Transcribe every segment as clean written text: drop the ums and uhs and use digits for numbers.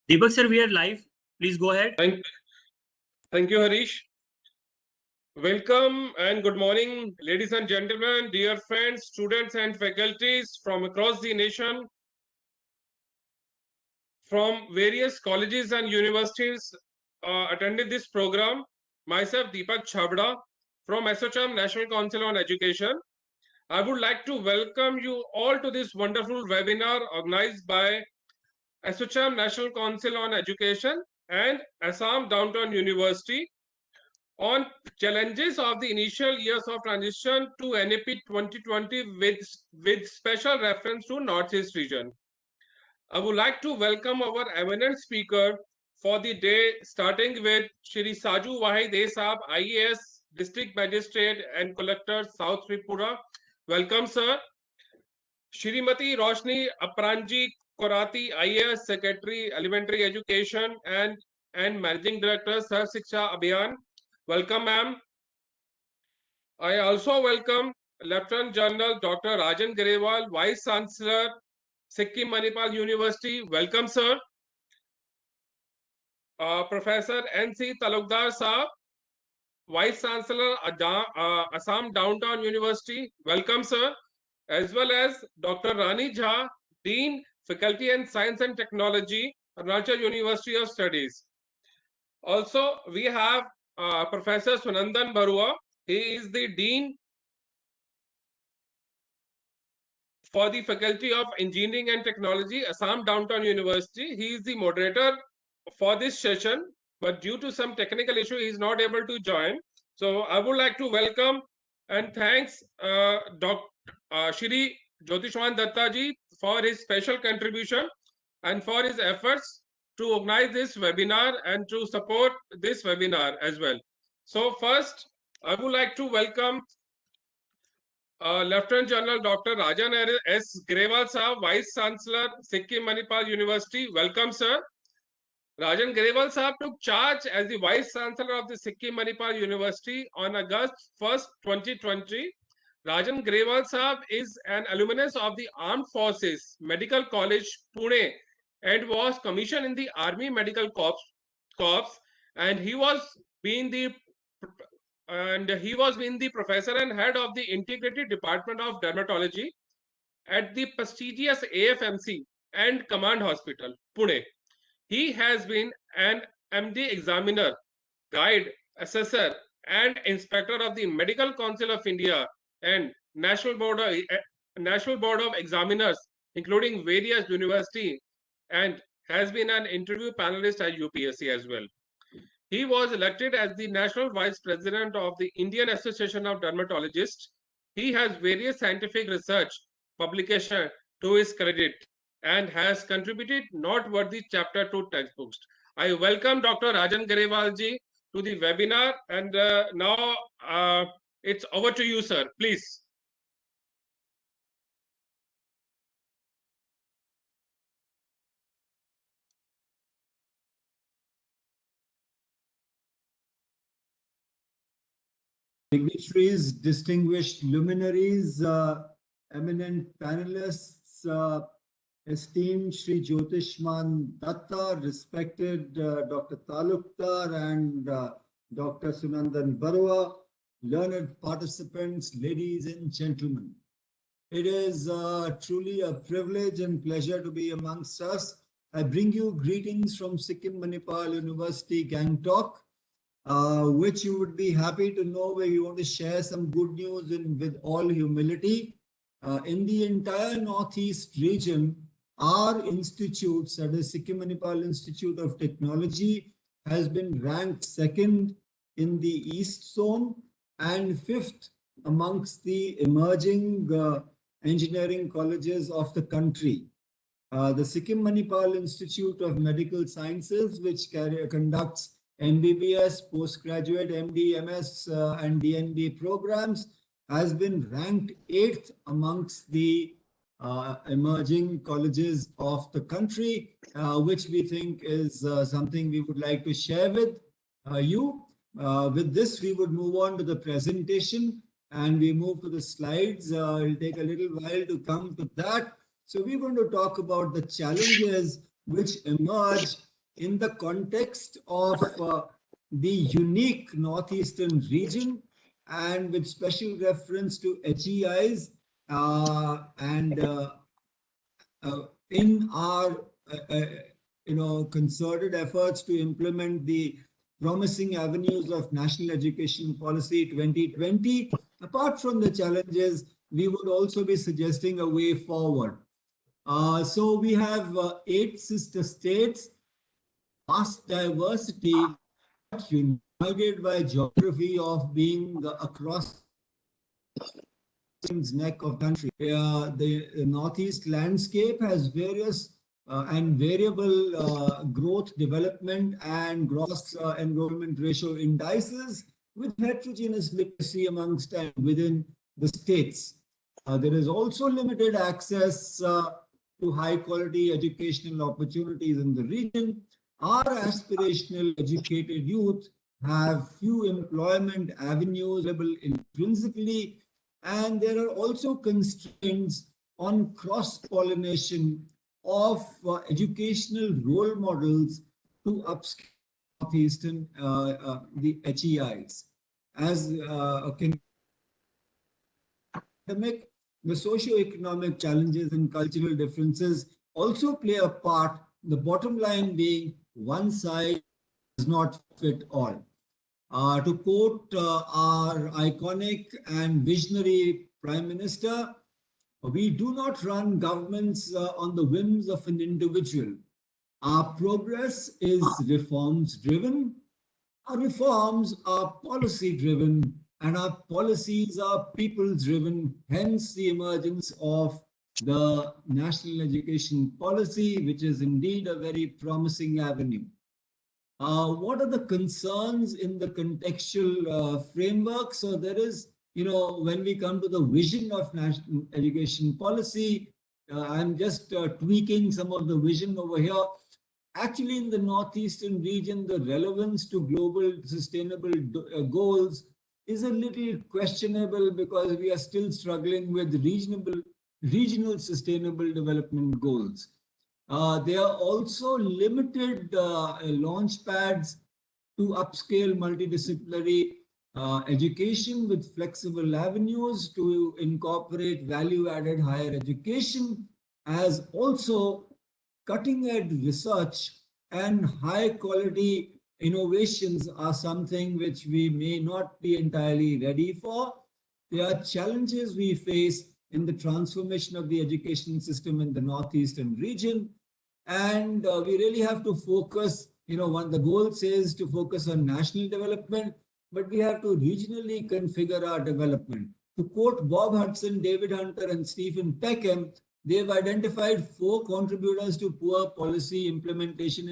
Deepak sir, we are live. Please go ahead. Thank you, Harish. Welcome and good morning, ladies and gentlemen, dear friends, students and faculties from across the nation, from various colleges and universities attended this program. Myself, Deepak Chabda, from ASSOCHAM National Council on Education. I would like to welcome you all to this wonderful webinar organized by ASSOCHAM National Council on Education and Assam Down Town University on challenges of the initial years of transition to NEP 2020 with special reference to Northeast region. I would like to welcome our eminent speaker for the day, starting with Shri Saju Wahid Sahab, IAS, District Magistrate and Collector, South Tripura. Welcome, sir. Shrimati Roshni Apranji Korati, IAS, Secretary, Elementary Education and Managing Director, Sar Shiksha Abhiyan. Welcome, ma'am. I also welcome Lieutenant General Dr. Rajan Grewal, Vice Chancellor, Sikkim Manipal University. Welcome, sir. Professor N.C. Talukdar Saab, Vice Chancellor, Assam Down Town University. Welcome, sir. As well as Dr. Rani Jha, Dean, Faculty and Science and Technology, Arunachal University of Studies. Also, we have Professor Sunandan Barua. He is the Dean for the Faculty of Engineering and Technology, Assam Down Town University. He is the moderator for this session, but due to some technical issue, he is not able to join. So I would like to welcome and thanks Shri Jyotishwan Datta ji for his special contribution and for his efforts to organize this webinar and to support this webinar as well. So first, I would like to welcome Lieutenant General Dr. Rajan S. Grewal Sahab, Vice Chancellor, Sikkim Manipal University. Welcome, sir. Rajan Grewal Sahab took charge as the Vice Chancellor of the Sikkim Manipal University on August 1st, 2020. Rajan Grewal Sahab is an alumnus of the Armed Forces Medical College, Pune, and was commissioned in the Army Medical Corps, and he was being the professor and head of the Integrated Department of Dermatology at the prestigious AFMC and Command Hospital, Pune. He has been an MD examiner, guide, assessor, and inspector of the Medical Council of India and National Board of Examiners, including various universities, and has been an interview panelist at UPSC as well. He was elected as the National Vice President of the Indian Association of Dermatologists. He has various scientific research publications to his credit and has contributed noteworthy chapter to textbooks. I welcome Dr. Rajan Grewal ji to the webinar, and now it's over to you, sir. Please. Dignitaries, distinguished luminaries, eminent panelists, esteemed Shri Jyotishman Datta, respected Dr. Talukdar and Dr. Sunandan Barua, learned participants, ladies and gentlemen. It is truly a privilege and pleasure to be amongst us. I bring you greetings from Sikkim Manipal University, Gangtok, which you would be happy to know, where we want to share some good news with all humility. In the entire Northeast region, our institutes, that is Sikkim Manipal Institute of Technology, has been ranked second in the East Zone and fifth amongst the emerging engineering colleges of the country. The Sikkim Manipal Institute of Medical Sciences, which conducts MBBS, postgraduate, MD, MS, and DNB programs, has been ranked 8th amongst the emerging colleges of the country, which we think is something we would like to share with you. With this, we would move on to the presentation and we move to the slides. It will take a little while to come to that. So we're going to talk about the challenges which emerge in the context of the unique northeastern region and with special reference to HEIs and in our concerted efforts to implement the promising avenues of National Education Policy 2020, apart from the challenges, we would also be suggesting a way forward. So we have 8 sister states, vast diversity, united by geography of being across neck of country. The Northeast landscape has various and variable growth, development, and gross enrollment ratio indices with heterogeneous literacy amongst and within the states. There is also limited access to high-quality educational opportunities in the region. Our aspirational educated youth have few employment avenues available intrinsically, and there are also constraints on cross-pollination of educational role models to upscale Northeastern the HEIs. As a pandemic, the socio-economic challenges and cultural differences also play a part, the bottom line being one size does not fit all. To quote our iconic and visionary Prime Minister, we do not run governments on the whims of an individual. Our progress is reforms driven, our reforms are policy driven, and our policies are people driven, hence the emergence of the National Education Policy, which is indeed a very promising avenue. What are the concerns in the contextual framework? So there is, when we come to the vision of National Education Policy, I'm just tweaking some of the vision over here. Actually, in the Northeastern region, the relevance to global sustainable goals is a little questionable because we are still struggling with regional sustainable development goals. There are also limited launch pads to upscale multidisciplinary education with flexible avenues to incorporate value-added higher education, as also cutting-edge research and high-quality innovations are something which we may not be entirely ready for. There are challenges we face in the transformation of the education system in the Northeastern region. And we really have to focus, the goal says to focus on national development, but we have to regionally configure our development. To quote Bob Hudson, David Hunter, and Stephen Peckham, they've identified 4 contributors to poor policy implementation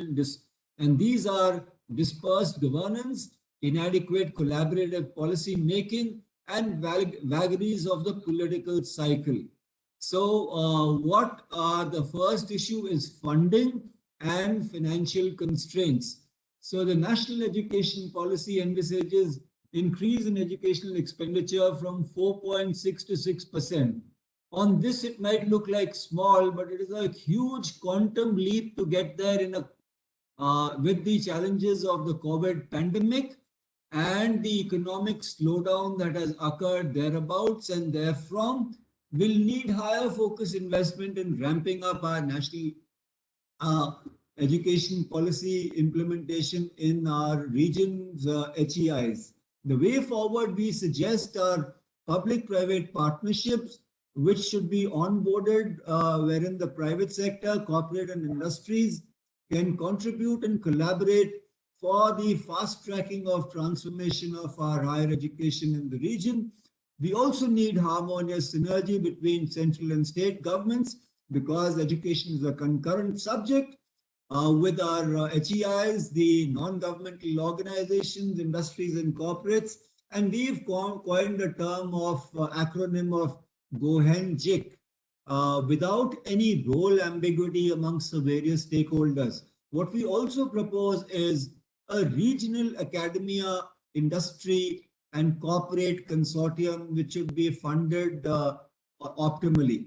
and these are dispersed governance, inadequate collaborative policy making, and vagaries of the political cycle. So what are the first issue is funding and financial constraints. So the National Education Policy envisages increase in educational expenditure from 4.6 to 6%. On this, it might look like small, but it is a huge quantum leap to get there with the challenges of the COVID pandemic and the economic slowdown that has occurred thereabouts, and therefrom will need higher focus investment in ramping up our national education policy implementation in our region's HEIs. The way forward we suggest are public-private partnerships, which should be onboarded, wherein the private sector, corporate and industries can contribute and collaborate for the fast tracking of transformation of our higher education in the region. We also need harmonious synergy between central and state governments because education is a concurrent subject with our HEIs, the non-governmental organizations, industries and corporates. And we've coined a term of acronym of GOHEN-JIC without any role ambiguity amongst the various stakeholders. What we also propose is a regional academia, industry and corporate consortium which should be funded optimally.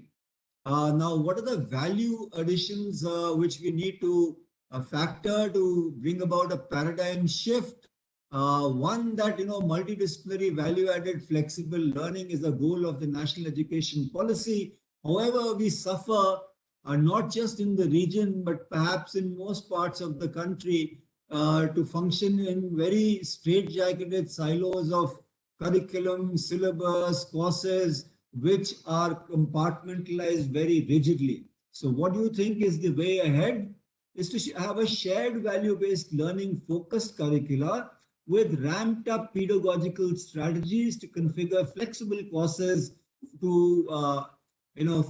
Now, what are the value additions which we need to a factor to bring about a paradigm shift. One that, multidisciplinary value-added flexible learning is a goal of the national education policy. However, we suffer not just in the region, but perhaps in most parts of the country to function in very straitjacketed silos of curriculum, syllabus, courses, which are compartmentalized very rigidly. So what do you think is the way ahead? Is to have a shared value-based learning focused curricula with ramped up pedagogical strategies to configure flexible courses to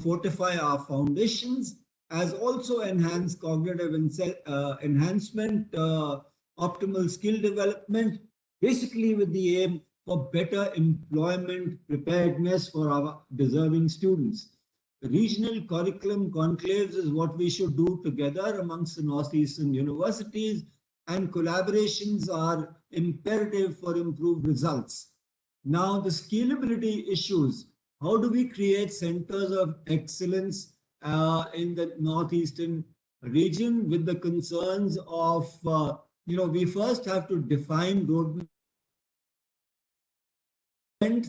fortify our foundations, as also enhance cognitive enhancement, optimal skill development, basically with the aim for better employment preparedness for our deserving students. Regional curriculum conclaves is what we should do together amongst the Northeastern universities, and collaborations are imperative for improved results. Now, the scalability issues. How do we create centers of excellence in the Northeastern region with the concerns of, we first have to define roadmap,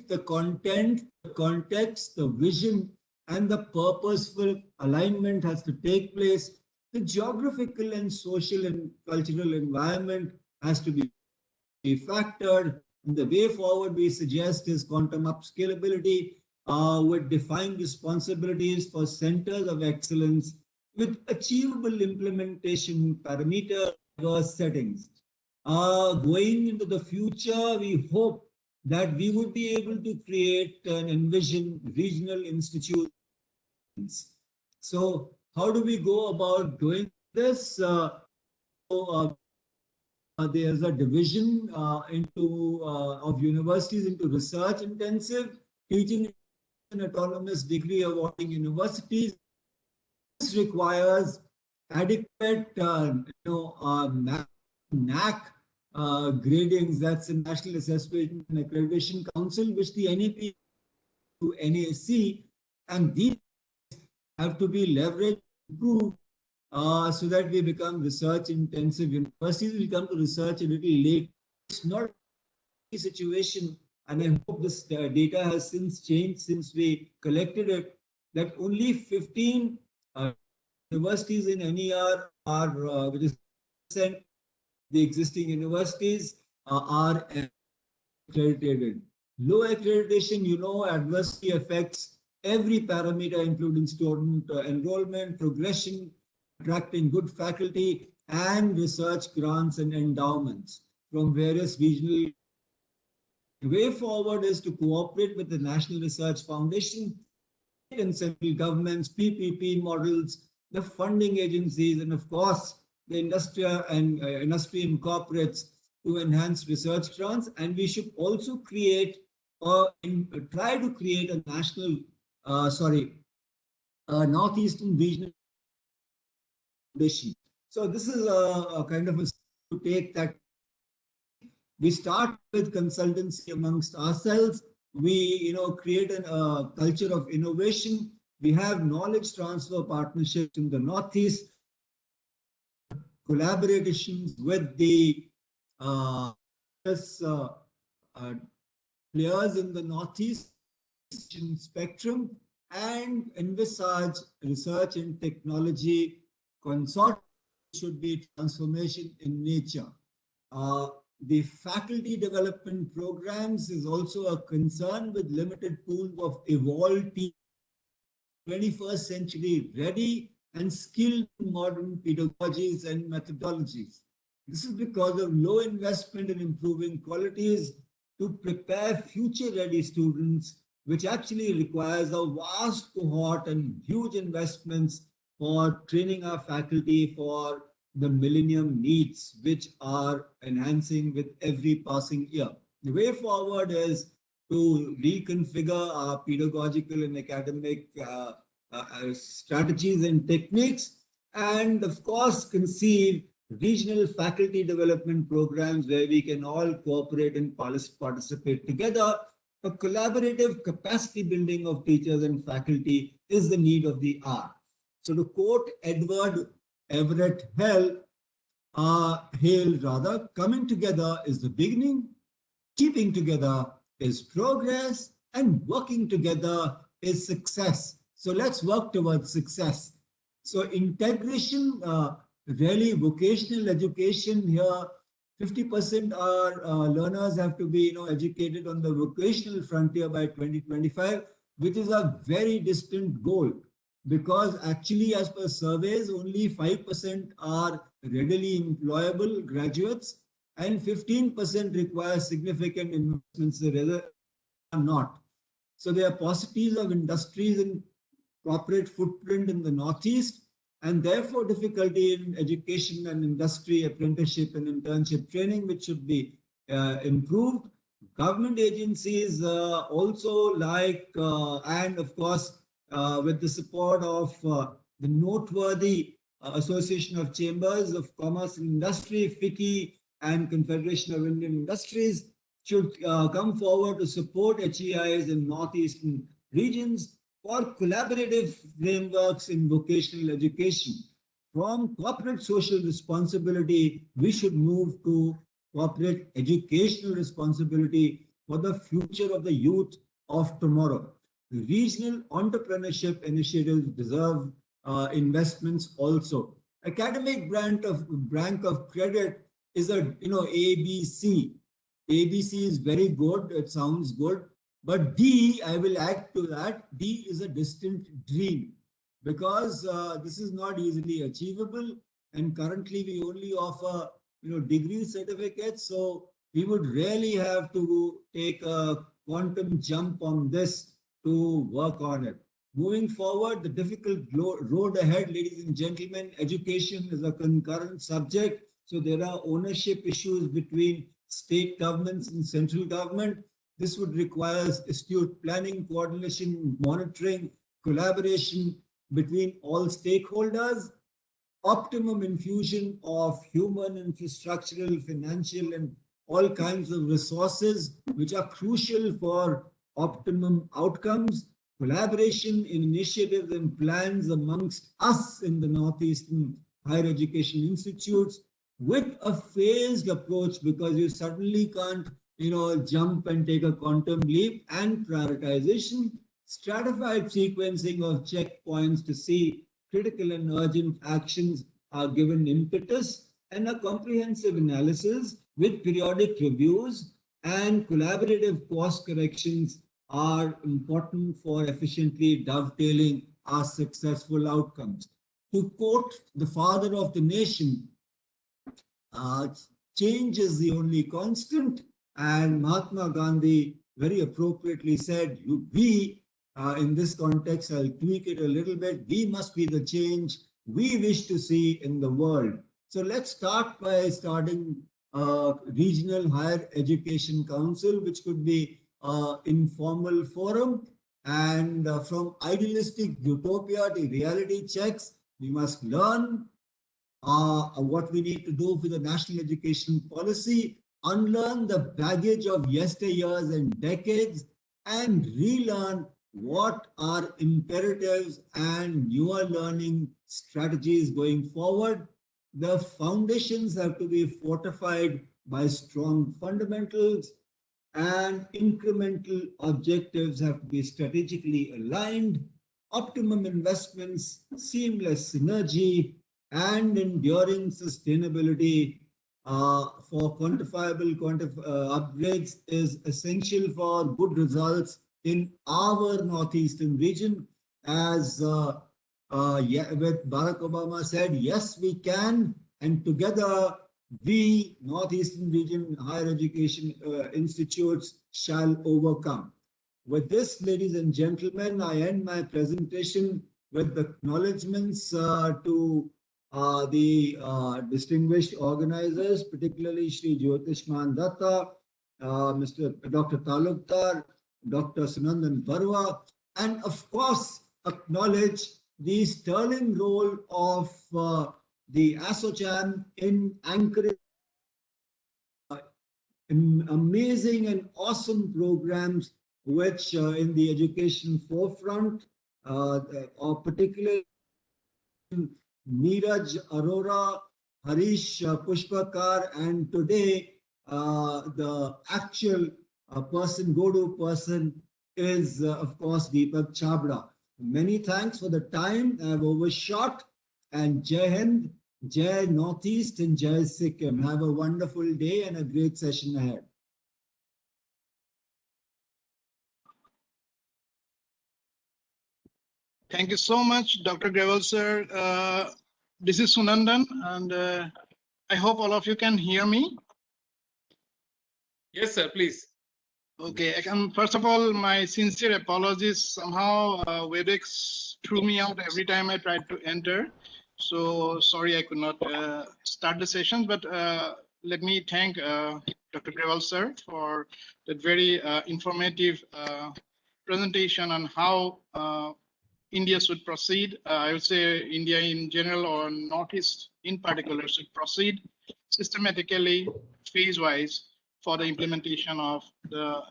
the content, the context, the vision, and the purposeful alignment has to take place. The geographical and social and cultural environment has to be factored. And the way forward we suggest is quantum-up scalability with defined responsibilities for centers of excellence with achievable implementation parameter settings. Going into the future, we hope that we would be able to create and envision regional institutions. So how do we go about doing this? There's a division of universities into research intensive, teaching and autonomous degree awarding universities. This requires adequate NAC gradings, that's the National Assessment and Accreditation Council, which the NEP to NAC, and these have to be leveraged, improved, so that we become research intensive universities. We come to research a little late. It's not a situation, and I hope this data has since changed since we collected it, that only 15 universities in NER are, which is percent the existing universities are accredited. Low accreditation, adversely affects every parameter, including student enrollment, progression, attracting good faculty, and research grants and endowments from various regional. The way forward is to cooperate with the National Research Foundation and central governments, PPP models, the funding agencies, and of course, the industry and corporates to enhance research grants. And we should also create try to create a national, Northeastern regional foundation. So this is a kind of a to take that. We start with consultancy amongst ourselves. We, create a culture of innovation. We have knowledge transfer partnerships in the Northeast, collaborations with the players in the Northeast spectrum, and envisage research and technology consortium should be transformation in nature. The faculty development programs is also a concern with limited pool of evolved 21st century ready and skilled modern pedagogies and methodologies. This is because of low investment in improving qualities to prepare future ready students, which actually requires a vast cohort and huge investments for training our faculty for the millennium needs, which are enhancing with every passing year. The way forward is to reconfigure our pedagogical and academic strategies and techniques, and of course conceive regional faculty development programs where we can all cooperate and participate together. A collaborative capacity building of teachers and faculty is the need of the hour. So to quote Edward Everett Hell, hail rather, coming together is the beginning, keeping together is progress, and working together is success. So let's work towards success. So integration, really vocational education here, 50% our learners have to be educated on the vocational frontier by 2025, which is a very distant goal, because actually as per surveys only 5% are readily employable graduates and 15% require significant investments, the rest are not. So there are paucities of industries and corporate footprint in the Northeast, and therefore difficulty in education and industry, apprenticeship and internship training, which should be improved. Government agencies also and of course, with the support of the noteworthy Association of Chambers of Commerce and Industry, FICCI, and Confederation of Indian Industries, should come forward to support HEIs in northeastern regions for collaborative frameworks in vocational education. From corporate social responsibility, we should move to corporate educational responsibility for the future of the youth of tomorrow. The regional entrepreneurship initiatives deserve investments also. Academic branch of credit is a ABC. ABC is very good, it sounds good, but D, I will add to that, D is a distant dream, because this is not easily achievable, and currently we only offer degree certificates, so we would really have to take a quantum jump on this to work on it. Moving forward, the difficult road ahead, ladies and gentlemen, education is a concurrent subject, so there are ownership issues between state governments and central government. This would require astute planning, coordination, monitoring, collaboration between all stakeholders, optimum infusion of human, infrastructural, financial, and all kinds of resources which are crucial for optimum outcomes, collaboration in initiatives and plans amongst us in the Northeastern higher education institutes, with a phased approach, because you suddenly can't jump and take a quantum leap, and prioritization, stratified sequencing of checkpoints to see critical and urgent actions are given impetus, and a comprehensive analysis with periodic reviews and collaborative course corrections are important for efficiently dovetailing our successful outcomes. To quote the father of the nation, change is the only constant, and Mahatma Gandhi very appropriately said, we, in this context, I'll tweak it a little bit, we must be the change we wish to see in the world. So let's start by starting a regional higher education council, which could be an informal forum, and from idealistic utopia to reality checks, we must learn what we need to do for the national education policy, unlearn the baggage of yesteryears and decades, and relearn what are imperatives and newer learning strategies going forward. The foundations have to be fortified by strong fundamentals, and incremental objectives have to be strategically aligned. Optimum investments, seamless synergy, and enduring sustainability for quantifiable upgrades is essential for good results in our Northeastern region. As with Barack Obama said, yes, we can, and together we, Northeastern region higher education institutes, shall overcome. With this, ladies and gentlemen, I end my presentation with acknowledgements to the distinguished organizers, particularly Shri Jyotishman Datta, Dr. Talukdar, Dr. Sunandan Barwa, and of course acknowledge the sterling role of the ASSOCHAM in anchoring in amazing and awesome programs which in the education forefront, or particularly Neeraj Arora Harish Pushpakar, and today the actual go-to person is, of course, Deepak Chabra. Many thanks for the time. I've overshot. And Jai Hind, Jai Northeast, and Jai Sikkim. Have a wonderful day and a great session ahead. Thank you so much, Dr. Gravel, sir. This is Sunandan, and I hope all of you can hear me. Yes, sir, please. Okay, first of all, my sincere apologies. Somehow WebEx threw me out every time I tried to enter. So sorry I could not start the session, but let me thank Dr. Gravel, sir, for that very informative presentation on how India should proceed. I would say India in general, or Northeast in particular, should proceed systematically, phase-wise, for the implementation of the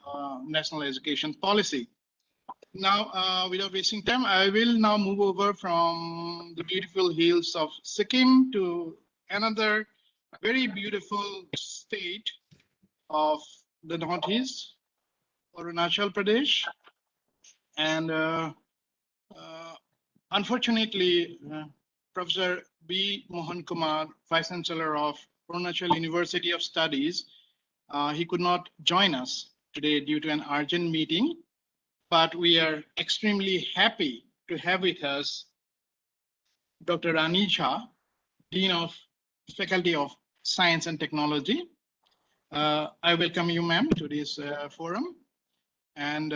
national education policy. Now, without wasting time, I will now move over from the beautiful hills of Sikkim to another very beautiful state of the Northeast, Arunachal Pradesh. And unfortunately, Professor B. Mohan Kumar, Vice Chancellor of Arunachal University of Studies, he could not join us today due to an urgent meeting, but we are extremely happy to have with us Dr. Rani Jha, Dean of Faculty of Science and Technology. I welcome you, ma'am, to this forum, and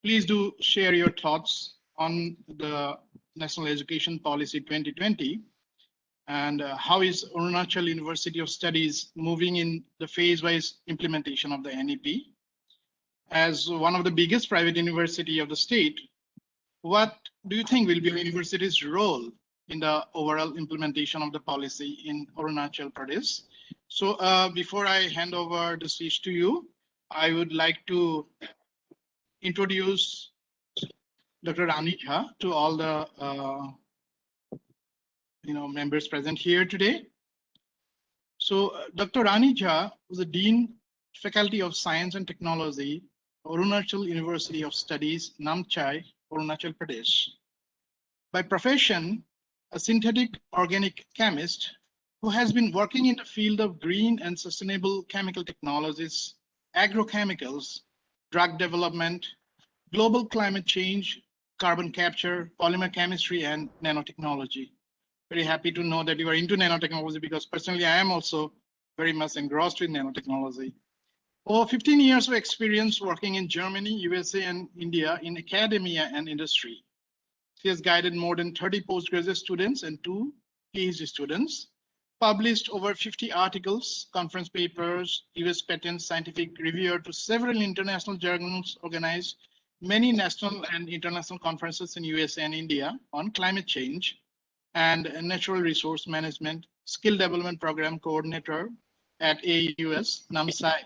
please do share your thoughts on the National Education Policy 2020 and how is Arunachal University of Studies moving in the phase-wise implementation of the NEP. As one of the biggest private university of the state, what do you think will be the university's role in the overall implementation of the policy in Arunachal Pradesh? So before I hand over the speech to you, I would like to introduce Dr. Rani Jha to all the members present here today. So Dr. Rani Jha was the Dean, Faculty of Science and Technology, Arunachal University of Studies, Namchai, Arunachal Pradesh. By profession, a synthetic organic chemist who has been working in the field of green and sustainable chemical technologies, agrochemicals, drug development, global climate change, carbon capture, polymer chemistry, and nanotechnology. Very happy to know that you are into nanotechnology, because personally I am also very much engrossed with nanotechnology. Over 15 years of experience working in Germany, USA, and India in academia and industry. She has guided more than 30 postgraduate students and 2 PhD students, published over 50 articles, conference papers, US patents, scientific review to several international journals, organized many national and international conferences in USA and India on climate change and natural resource management, skill development program coordinator at AUS, NAMSAI.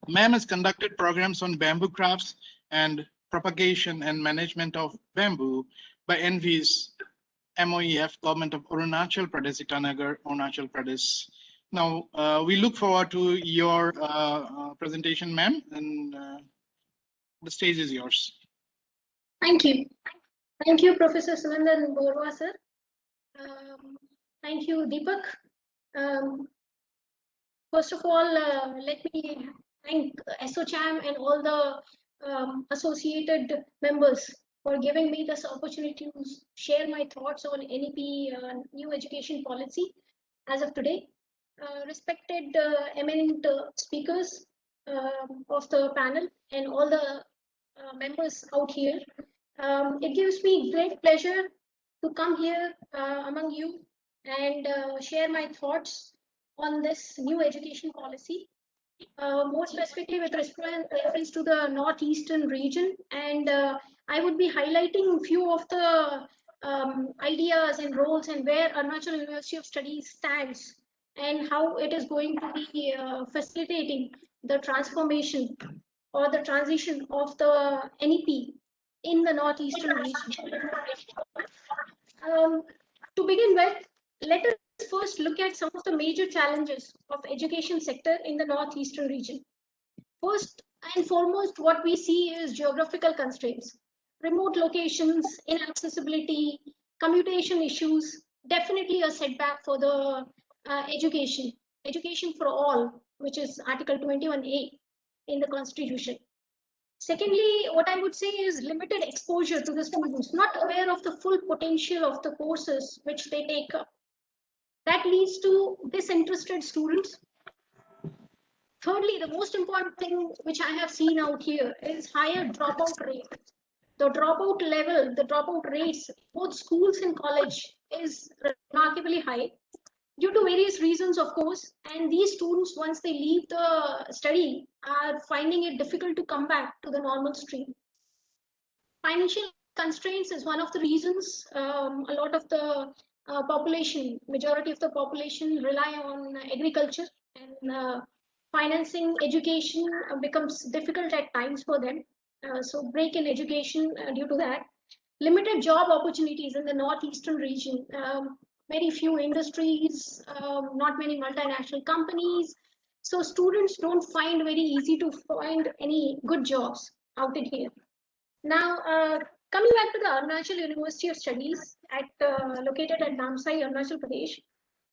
Ma'am has conducted programs on bamboo crafts and propagation and management of bamboo by NV's MOEF, Government of Arunachal Pradesh, Itanagar, Arunachal Pradesh. Now, we look forward to your presentation, ma'am, and the stage is yours. Thank you. Thank you, Professor Sunandan Borwa, sir. Thank you, Deepak. First of all, let me thank ASSOCHAM and all the associated members for giving me this opportunity to share my thoughts on NEP new education policy as of today. Respected eminent speakers of the panel and all the members out here, it gives me great pleasure to come here among you and share my thoughts on this new education policy, more specifically with reference to the northeastern region. And I would be highlighting a few of the ideas and roles and where Arunachal University of Studies stands and how it is going to be facilitating the transformation or the transition of the NEP in the northeastern region. To begin with, let us first look at some of the major challenges of education sector in the northeastern region. First and foremost, what we see is geographical constraints. Remote locations, inaccessibility, commutation issues, definitely a setback for the education for all, which is Article 21A in the Constitution. Secondly, what I would say is limited exposure to the students, not aware of the full potential of the courses which they take up. That leads to disinterested students. Thirdly, the most important thing which I have seen out here is higher dropout rate. The dropout level, the dropout rates, both schools and college, is remarkably high due to various reasons, of course. And these students, once they leave the study, are finding it difficult to come back to the normal stream. Financial constraints is one of the reasons. A lot of the population, majority of the population rely on agriculture, and financing education becomes difficult at times for them. So break in education due to that. Limited job opportunities in the northeastern region. Very few industries, not many multinational companies. So students don't find very easy to find any good jobs out in here. Now, coming back to the Arunachal University of Studies located at Namsai, Arunachal Pradesh,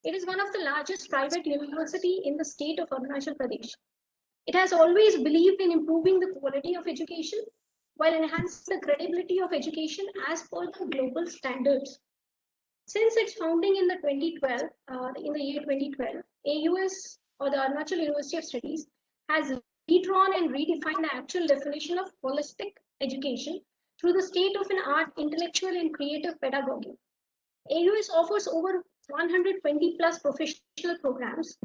it is one of the largest private university in the state of Arunachal Pradesh. It has always believed in improving the quality of education while enhancing the credibility of education as per the global standards. Since its founding in the year 2012, AUS, or the Arunachal University of Studies, has redrawn and redefined the actual definition of holistic education through the state of an art, intellectual and creative pedagogy. AUS offers over 120 plus professional programs,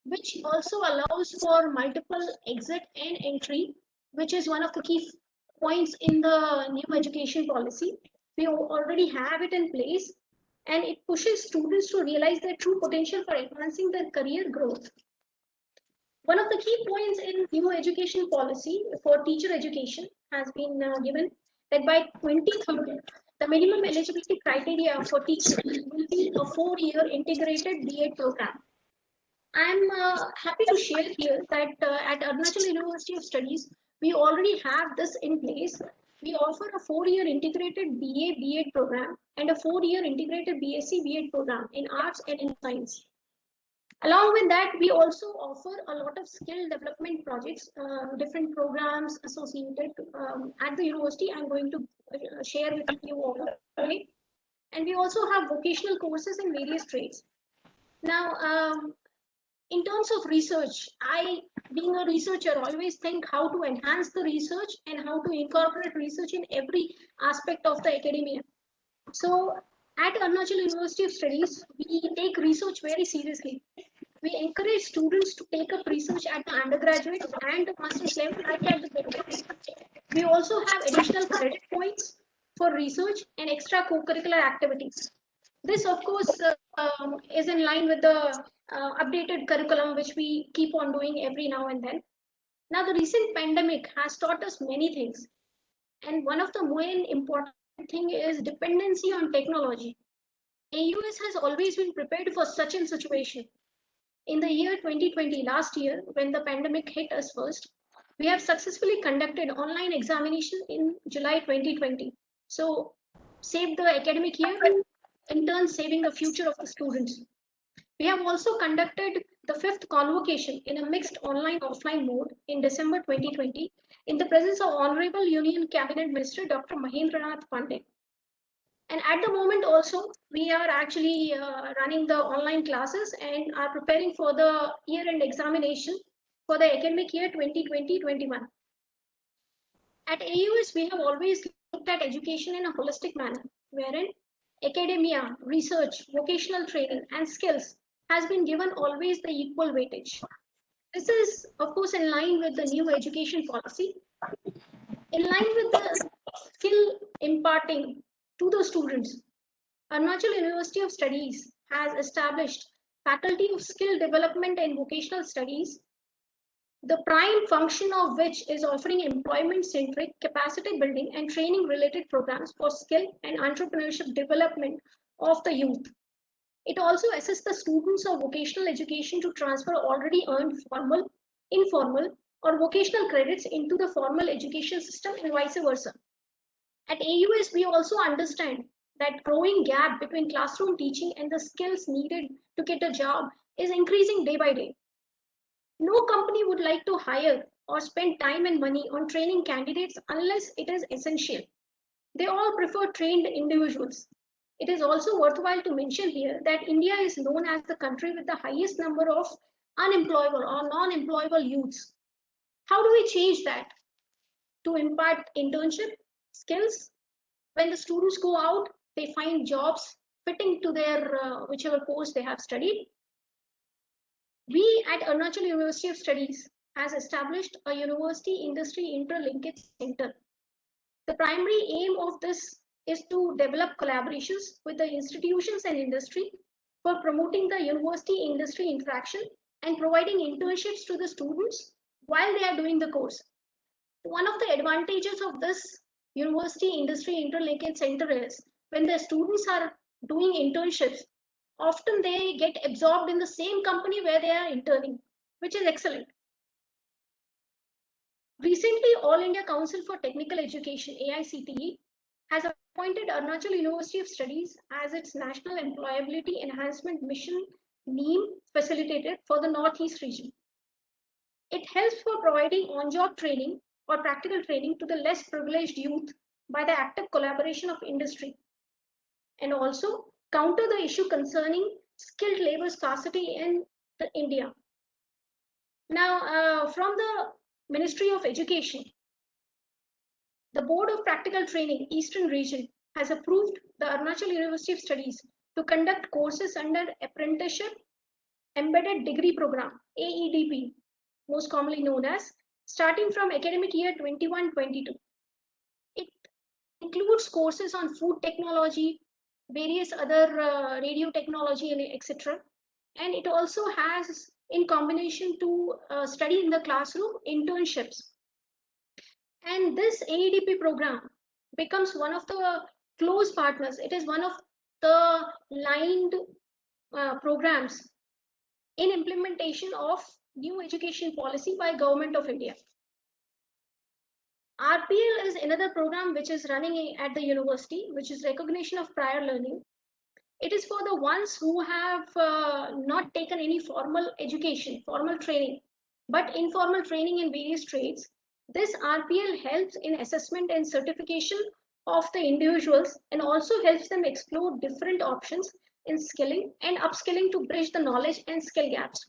which also allows for multiple exit and entry, which is one of the key points in the new education policy. We already have it in place, and it pushes students to realize their true potential for advancing their career growth. One of the key points in new education policy for teacher education has been given that by 2030, the minimum eligibility criteria for teachers will be a 4-year integrated B.Ed program. I'm happy to share here that at Arunachal University of Studies, we already have this in place. We offer a 4-year integrated BA B.Ed program and a 4-year integrated BSc B.Ed program in arts and in science. Along with that, we also offer a lot of skill development projects, different programs associated at the university. I'm going to share with you all today. And we also have vocational courses in various trades. Now, in terms of research, being a researcher, always think how to enhance the research and how to incorporate research in every aspect of the academia. So at Arunachal University of Studies, we take research very seriously. We encourage students to take up research at the undergraduate and the master's level and at the graduate. We also have additional credit points for research and extra co-curricular activities. This, of course, is in line with the updated curriculum, which we keep on doing every now and then. Now, the recent pandemic has taught us many things. And one of the main important thing is dependency on technology. AUS has always been prepared for such a situation. In the year 2020, last year, when the pandemic hit us first, we have successfully conducted online examination in July 2020. So, saved the academic year, in turn saving the future of the students. We have also conducted the 5th convocation in a mixed online-offline mode in December 2020 in the presence of Honorable Union Cabinet Minister Dr. Mahendranath Pandey. And at the moment also, we are actually running the online classes and are preparing for the year-end examination for the academic year 2020-21. At AUS, we have always looked at education in a holistic manner, wherein academia, research, vocational training, and skills has been given always the equal weightage. This is, of course, in line with the new education policy, in line with the skill imparting to the students. Arunachal University of Studies has established Faculty of Skill Development and Vocational Studies, the prime function of which is offering employment-centric capacity building and training-related programs for skill and entrepreneurship development of the youth. It also assists the students of vocational education to transfer already earned formal, informal, or vocational credits into the formal education system and vice versa. At AUS, we also understand that growing gap between classroom teaching and the skills needed to get a job is increasing day by day. No company would like to hire or spend time and money on training candidates unless it is essential. They all prefer trained individuals. It is also worthwhile to mention here that India is known as the country with the highest number of unemployable or non-employable youths. How do we change that? To impart internship skills. When the students go out, they find jobs fitting to their whichever course they have studied. We at Arunachal University of Studies has established a university industry interlinkage center. The primary aim of this is to develop collaborations with the institutions and industry for promoting the university industry interaction and providing internships to the students while they are doing the course. One of the advantages of this university industry interlinkage center is when the students are doing internships, often they get absorbed in the same company where they are interning, which is excellent. Recently, All India Council for Technical Education, AICTE, has appointed Arunachal University of Studies as its National Employability Enhancement Mission NEM facilitator for the Northeast region. It helps for providing on-job training or practical training to the less privileged youth by the active collaboration of industry, and also counter the issue concerning skilled labor scarcity in India. Now, from the Ministry of Education, the Board of Practical Training Eastern Region has approved the Arunachal University of Studies to conduct courses under Apprenticeship Embedded Degree Program, AEDP, most commonly known as, starting from academic year 21-22. It includes courses on food technology, various other radio technology, and etc. And it also has, in combination to study in the classroom, internships. And this AEDP program becomes one of the close partners. It is one of the lined programs in implementation of new education policy by Government of India. RPL is another program which is running at the university, which is recognition of prior learning. It is for the ones who have not taken any formal education, formal training, but informal training in various trades. This RPL helps in assessment and certification of the individuals and also helps them explore different options in skilling and upskilling to bridge the knowledge and skill gaps.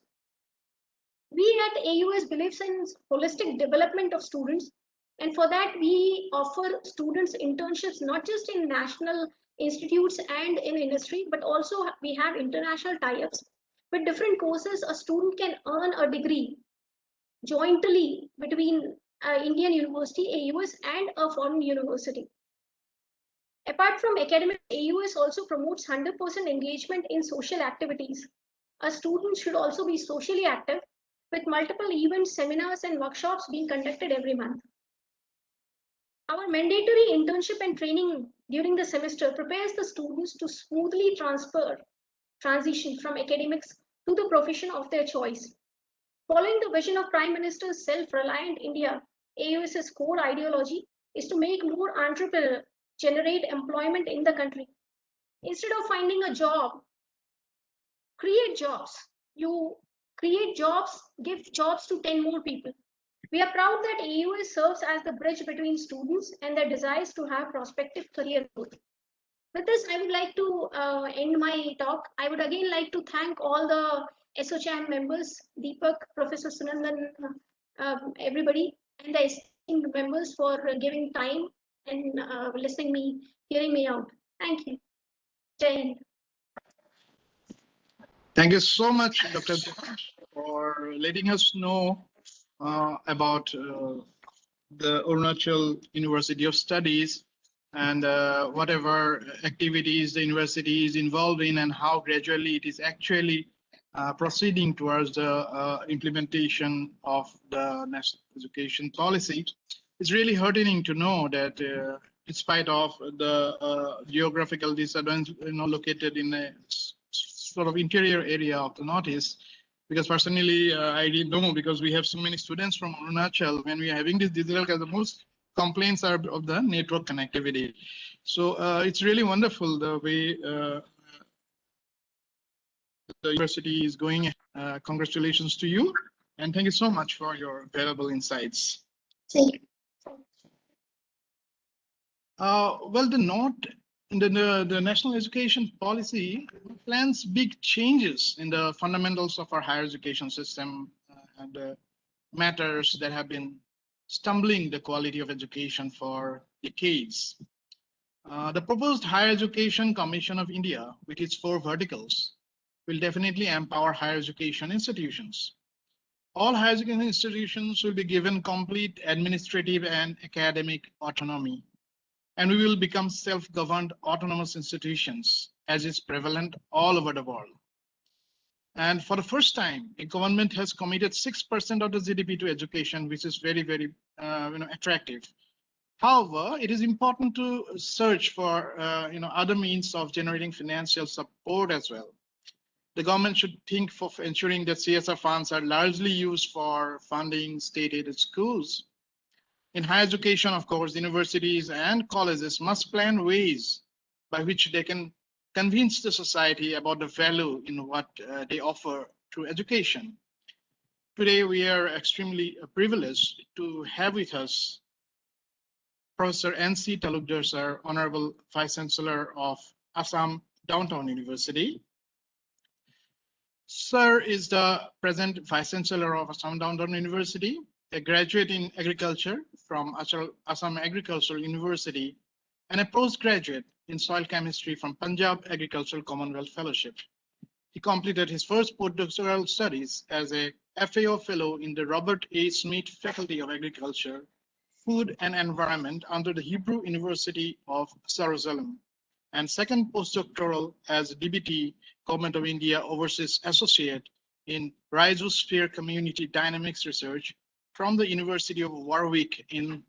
We at AUS believes in holistic development of students, and for that we offer students internships not just in national institutes and in industry, but also we have international tie-ups. With different courses, a student can earn a degree jointly between Indian University, AUS, and a foreign university. Apart from academics, AUS also promotes 100% engagement in social activities. A student should also be socially active, with multiple events, seminars, and workshops being conducted every month. Our mandatory internship and training during the semester prepares the students to smoothly transition from academics to the profession of their choice. Following the vision of Prime Minister's Self-Reliant India, AUS's core ideology is to make more entrepreneurs generate employment in the country. Instead of finding a job, create jobs. You create jobs, give jobs to 10 more people. We are proud that AUS serves as the bridge between students and their desires to have prospective career growth. With this, I would like to end my talk. I would again like to thank all the ASSOCHAM members, Deepak, Professor Sunandan, everybody, and the esteemed members for giving time and hearing me out. Thank you. Jai Hind. Thank you so much, Dr. for letting us know about the Arunachal University of Studies and whatever activities the university is involved in and how gradually it is actually proceeding towards the implementation of the national education policy. It's really heartening to know that in spite of the geographical disadvantage, located in a sort of interior area of the Northeast. Because personally, I didn't know, because we have so many students from Arunachal. When we are having this digital class, the most complaints are of the network connectivity. So it's really wonderful the way the university is going. Congratulations to you, and thank you so much for your valuable insights. Thank you. Well, the national education policy plans big changes in the fundamentals of our higher education system and matters that have been stumbling the quality of education for decades. The proposed Higher Education Commission of India, with its 4 verticals, will definitely empower higher education institutions. All higher education institutions will be given complete administrative and academic autonomy, and we will become self-governed autonomous institutions, as is prevalent all over the world. And for the first time, a government has committed 6% of the GDP to education, which is very, very attractive. However, it is important to search for other means of generating financial support as well. The government should think of ensuring that CSR funds are largely used for funding state-aided schools. In higher education, of course, universities and colleges must plan ways by which they can convince the society about the value in what they offer to education. Today, we are extremely privileged to have with us Professor N.C. Talukdar, sir, Honorable Vice Chancellor of Assam Down Town University. Sir is the present Vice Chancellor of Assam Down Town University, a graduate in agriculture from Assam Agricultural University, and a postgraduate in soil chemistry from Punjab Agricultural Commonwealth Fellowship. He completed his first postdoctoral studies as a FAO Fellow in the Robert A. Smith Faculty of Agriculture, Food and Environment under the Hebrew University of Jerusalem, and second postdoctoral as DBT, Government of India Overseas Associate in Rhizosphere Community Dynamics Research from the University of Warwick in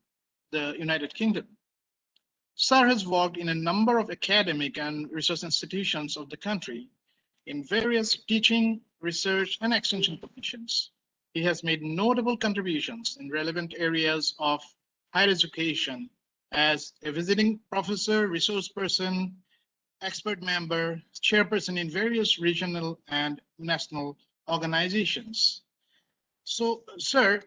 the United Kingdom. Sir has worked in a number of academic and research institutions of the country in various teaching, research, and extension positions. He has made notable contributions in relevant areas of higher education as a visiting professor, resource person, expert member, chairperson in various regional and national organizations. So, sir,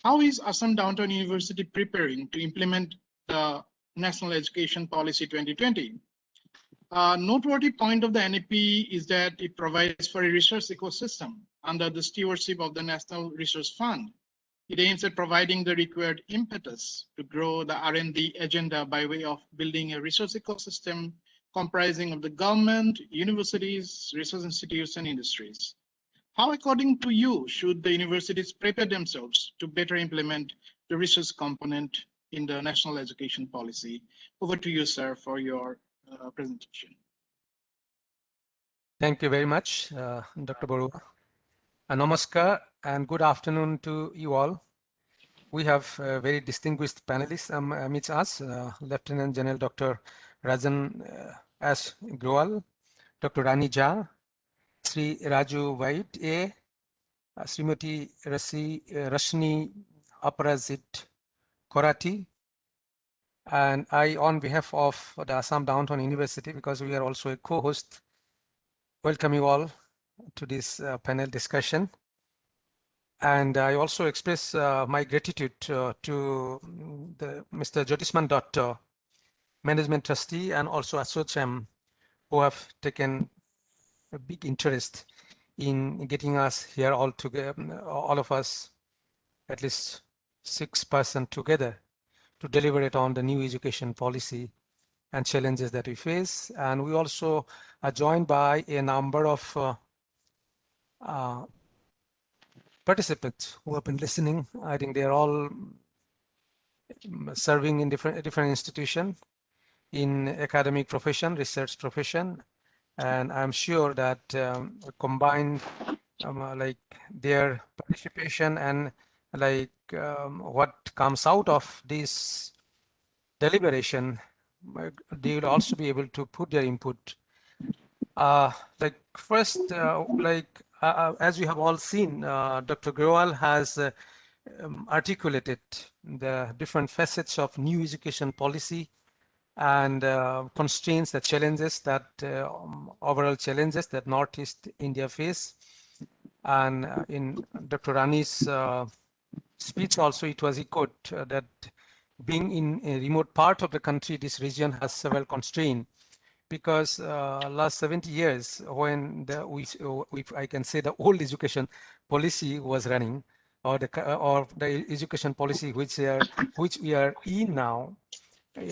how is Assam Down Town University preparing to implement the National Education Policy 2020? A noteworthy point of the NEP is that it provides for a research ecosystem under the stewardship of the National Research Fund. It aims at providing the required impetus to grow the R&D agenda by way of building a research ecosystem comprising of the government, universities, research institutes, and industries. How, according to you, should the universities prepare themselves to better implement the research component in the national education policy? Over to you, sir, for your presentation. Thank you very much, Dr. Barua. Namaskar and good afternoon to you all. We have very distinguished panelists amidst us, Lieutenant General Dr. Rajan S. Growal, Dr. Rani Jha, Sri Raju White A, Srimati Rashni Aparajit Korati, and I, on behalf of the Assam Down Town University, because we are also a co-host, welcome you all to this panel discussion. And I also express my gratitude to the Mr. Jyotisman Datta, Management Trustee, and also ASSOCHAM, who have taken a big interest in getting us here all together, all of us, at least 6 persons together, to deliberate on the new education policy and challenges that we face. And we also are joined by a number of participants who have been listening. I think they're all serving in different institutions in academic profession, research profession, and I'm sure that combined like their participation and like what comes out of this deliberation, they will also be able to put their input Like first, as we have all seen, Dr. Grewal has articulated the different facets of new education policy and constraints, the challenges that overall challenges that Northeast India face. And in Dr. Rani's speech also, it was echoed that being in a remote part of the country, this region has several constraints, because last 70 years when I can say the old education policy was running, or the education policy which we are in now,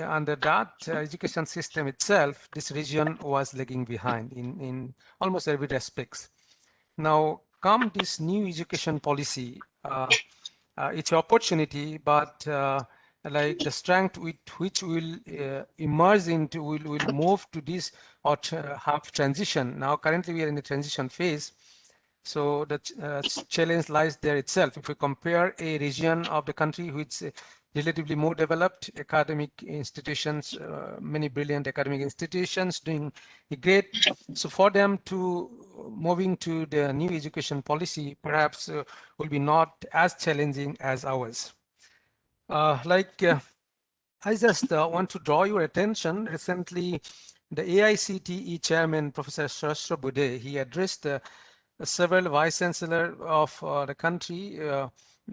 under that education system itself, this region was lagging behind in almost every aspects. Now come this new education policy, it's an opportunity, but like the strength with which we'll emerge into, we'll move to this or have transition. Now currently we are in the transition phase, so the challenge lies there itself. If we compare a region of the country which relatively more developed, academic institutions, many brilliant academic institutions doing great, so for them to moving to the new education policy perhaps will be not as challenging as ours. I just want to draw your attention. Recently, the AICTE chairman, Professor Saraswat Bude, he addressed several vice chancellor of the country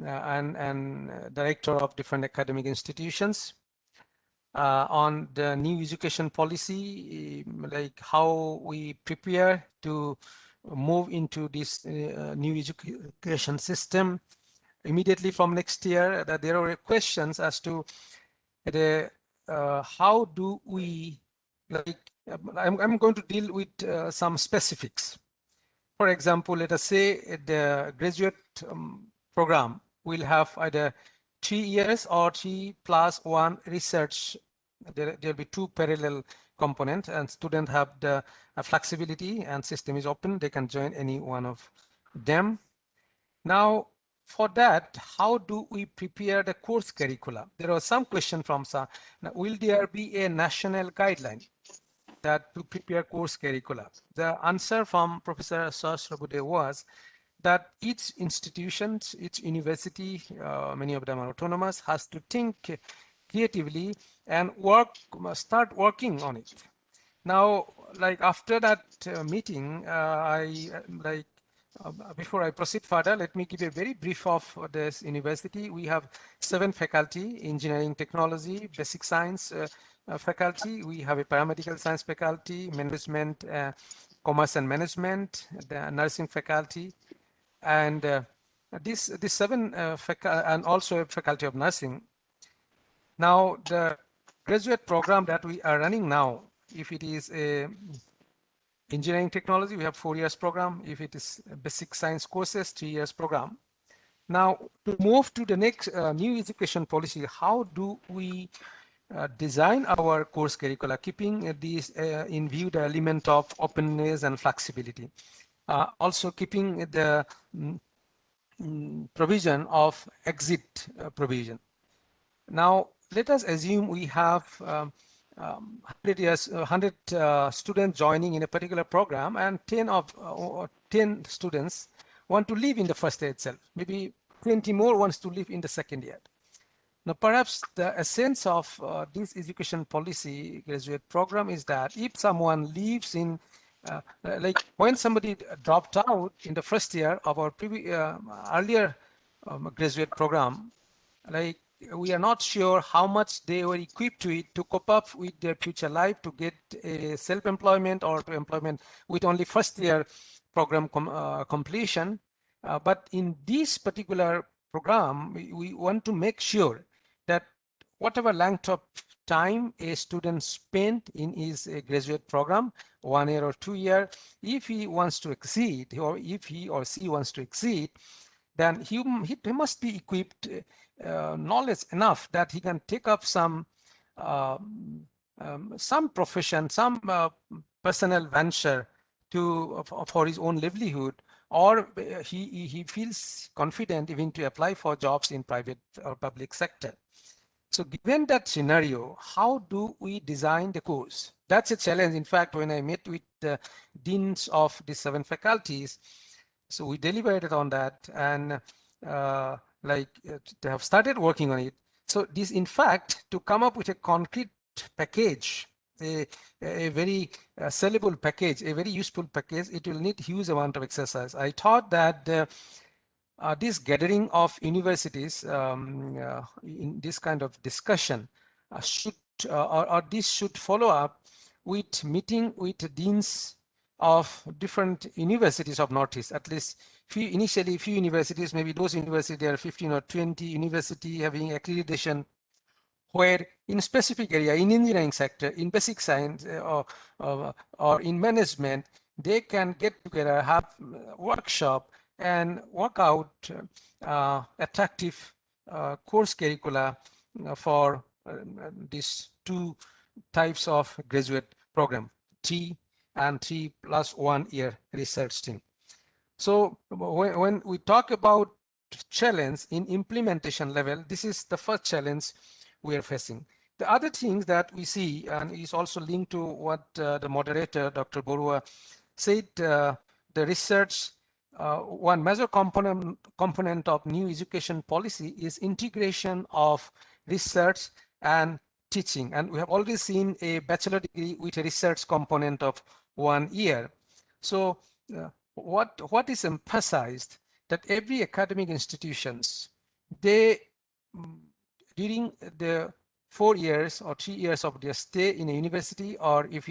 and director of different academic institutions on the new education policy, like how we prepare to move into this new education system immediately from next year. That there are questions as to the how do we, like I'm going to deal with some specifics. For example, let us say the graduate program will have either 3 years or 3+1 research. There will be 2 parallel components, and students have the flexibility, and system is open. They can join any one of them. Now, for that, how do we prepare the course curricula? There was some question from Sa. Now, will there be a national guideline that to prepare course curricula? The answer from Professor Saraswat Bude was that each institution, each university, many of them are autonomous, has to think creatively and start working on it. Now, like after that meeting, before I proceed further, let me give a very brief of this university. We have 7 faculty: engineering, technology, basic science faculty. We have a paramedical science faculty, management, commerce and management, the nursing faculty, and these 7 and also a faculty of nursing. Now, the graduate program that we are running now, if it is a engineering technology, we have 4 years program. If it is basic science courses, 3 years program. Now, to move to the next new education policy, how do we design our course curricula, keeping these in view the element of openness and flexibility, also keeping the provision of exit provision. Now, let us assume we have 100 students joining in a particular program, and 10 students want to leave in the first year itself. Maybe 20 more wants to leave in the second year. Now, perhaps the essence of this education policy graduate program is that if someone leaves in, like when somebody dropped out in the first year of our earlier graduate program, like we are not sure how much they were equipped to cope up with their future life, to get a self-employment or to employment with only first year program completion. But in this particular program, we want to make sure that whatever length of time a student spent in his graduate program, 1 year or 2 years, if he wants to exceed, or if he or she wants to exceed, then he must be equipped knowledge enough that he can take up some profession, some personal venture for his own livelihood, or he feels confident even to apply for jobs in private or public sector. So given that scenario, how do we design the course? That's a challenge. In fact, when I met with deans of the 7 faculties. So we deliberated on that, and they have started working on it. So this, in fact, to come up with a concrete package, a very sellable package, a very useful package, it will need huge amount of exercise. I thought that this gathering of universities in this kind of discussion should or this should follow up with meeting with deans of different universities of Northeast. At least initially few universities, maybe those universities, there are 15 or 20 university having accreditation, where in specific area, in engineering sector, in basic science, or in management, they can get together, have workshop, and work out attractive course curricula for these 2 types of graduate program, 3 and 3+1 year research team. So when we talk about challenge in implementation level, this is the first challenge we are facing. The other things that we see, and is also linked to what the moderator, Dr. Borua, said, the research, one major component of new education policy is integration of research and teaching. And we have already seen a bachelor degree with a research component of 1 year. So what is emphasized, that every academic institutions, they during the 4 years or 3 years of their stay in a university, or if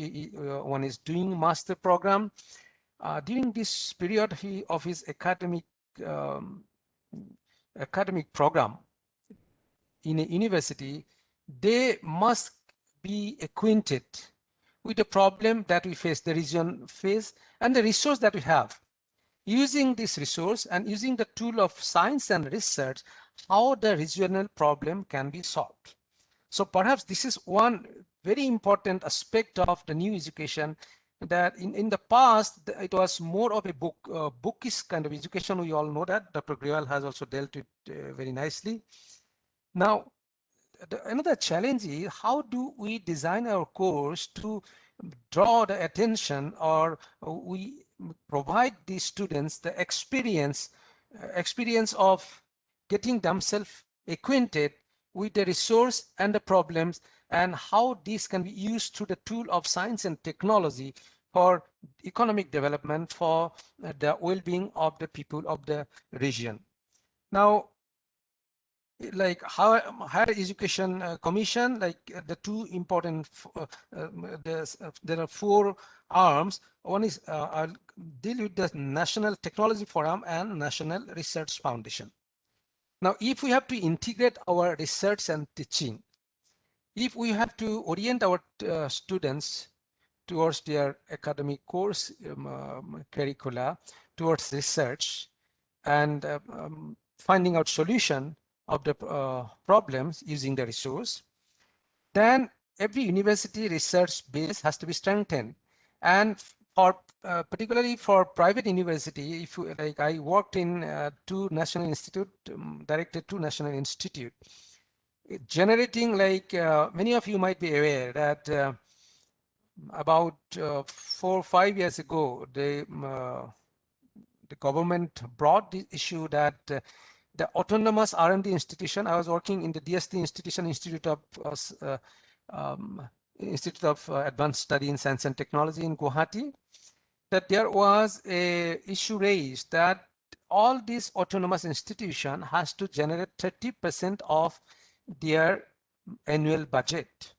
one is doing master program, during this period of his academic program in a university, they must be acquainted with the problem that we face, the region face, and the resource that we have. Using this resource and using the tool of science and research, how the regional problem can be solved. So perhaps this is one very important aspect of the new education, that in the past, it was more of a bookish kind of education. We all know that. Dr. Grewal has also dealt with very nicely. Now, another challenge is, how do we design our course to draw the attention, or we provide these students the experience of getting themselves acquainted with the resource and the problems, and how this can be used through the tool of science and technology for economic development, for the well-being of the people of the region. Now, like higher education commission, like the 2 important, there are 4 arms. One is I'll deal with the National Technology Forum and National Research Foundation. Now, if we have to integrate our research and teaching, if we have to orient our students towards their academic course curricula, towards research, and finding out solution of the problems using the resource, then every university research base has to be strengthened. And for particularly for private university, if you, like I worked in 2 national institute, directed 2 national institute, generating, like many of you might be aware that about 4 or 5 years ago, the government brought the issue that the autonomous R&D institution, I was working in the DST institution, Institute of Advanced Study in Science and Technology in Guwahati, that there was a issue raised that all these autonomous institution has to generate 30% of their annual budget.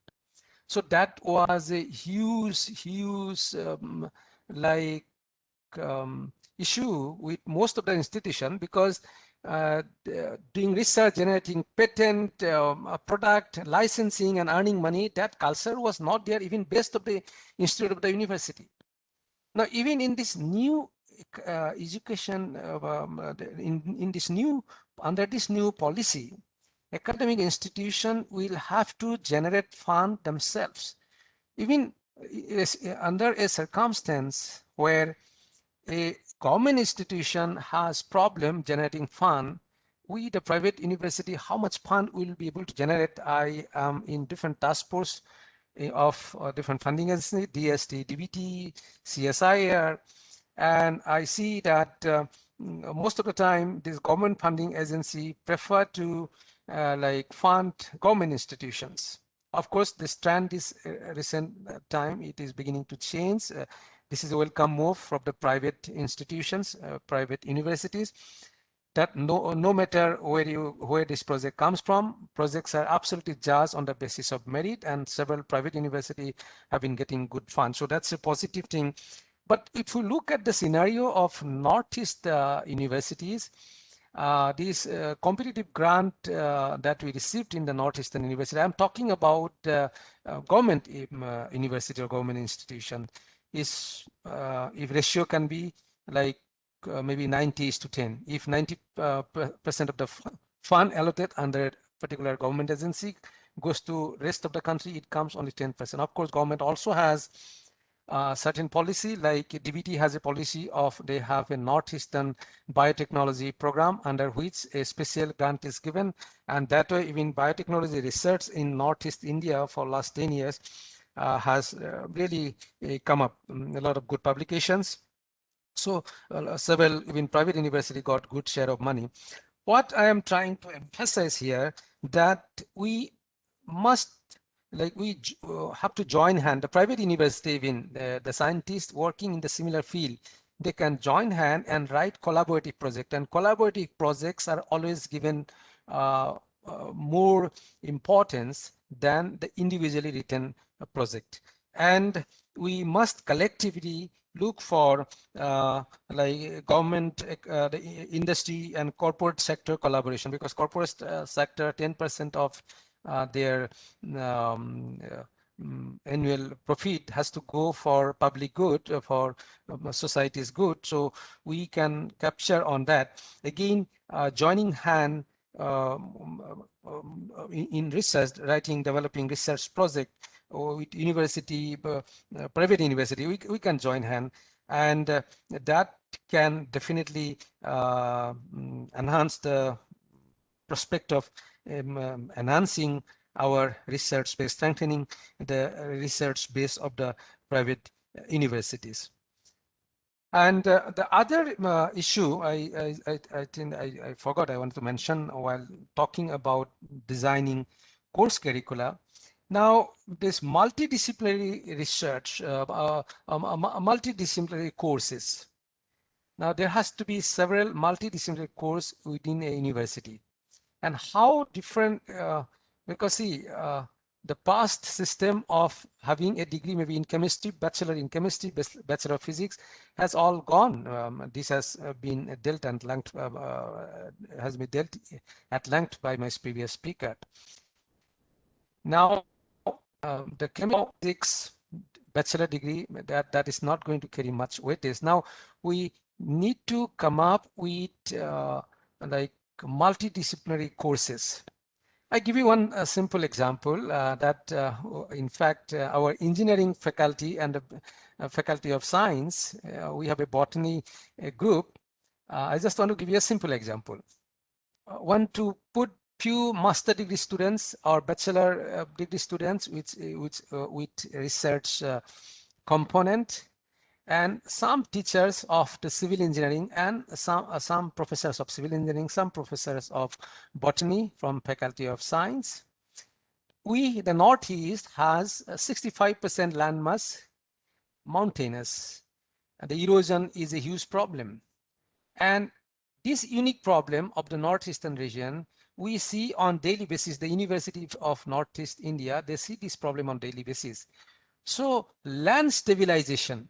So that was a huge issue with most of the institution, because doing research, generating patent, product, licensing, and earning money, that culture was not there even based of the institute of the university. Now, even in this new education, under this new policy, academic institution will have to generate fund themselves. Even under a circumstance where a government institution has problem generating fund, we, the private university, how much fund will be able to generate? I am in different task force of different funding agencies, DST, DBT, CSIR, and I see that most of the time this government funding agency prefer to like fund government institutions. Of course, this trend is recent time, it is beginning to change. This is a welcome move from the private institutions, private universities, that no matter where this project comes from, projects are absolutely judged on the basis of merit, and several private universities have been getting good funds. So that's a positive thing. But if you look at the scenario of Northeast universities, this competitive grant that we received in the Northeastern University, I'm talking about government university or government institution, is if ratio can be like maybe 90:10. If 90% of the fund allocated under a particular government agency goes to rest of the country, it comes only 10%. Of course, government also has certain policy, like DBT has a policy of they have a Northeastern biotechnology program under which a special grant is given, and that way even biotechnology research in Northeast India for last 10 years has really come up, a lot of good publications. So several even private university got good share of money. What I am trying to emphasize here, that we must, like we have to join hand. The private university, even the scientists working in the similar field, they can join hand and write collaborative project, and collaborative projects are always given more importance than the individually written project. And we must collectively look for like government, the industry and corporate sector collaboration, because corporate sector 10% of their annual profit has to go for public good, for society's good. So we can capture on that. Again, joining hand in research, writing, developing research project with university, private university, we can join hand, and that can definitely enhance the prospect of enhancing our research base, strengthening the research base of the private universities. And the other issue I think I forgot I wanted to mention while talking about designing course curricula. Now, this multidisciplinary research, multidisciplinary courses. Now, there has to be several multidisciplinary courses within a university. And how different, because see, the past system of having a degree maybe in chemistry, bachelor in chemistry, bachelor of physics has all gone. This has been dealt and length, has been dealt at length by my previous speaker. Now, the chemistry bachelor degree, that is not going to carry much weightage. Now, we need to come up with like multidisciplinary courses. I give you one simple example that in fact our engineering faculty and the faculty of science, we have a botany group. I just want to give you a simple example. Want to put few master degree students or bachelor degree students with research component, and some teachers of the civil engineering, and some professors of civil engineering, some professors of botany from faculty of science. The Northeast has 65% landmass, mountainous, and the erosion is a huge problem. And this unique problem of the Northeastern region, we see on daily basis. The University of Northeast India, they see this problem on daily basis. So land stabilization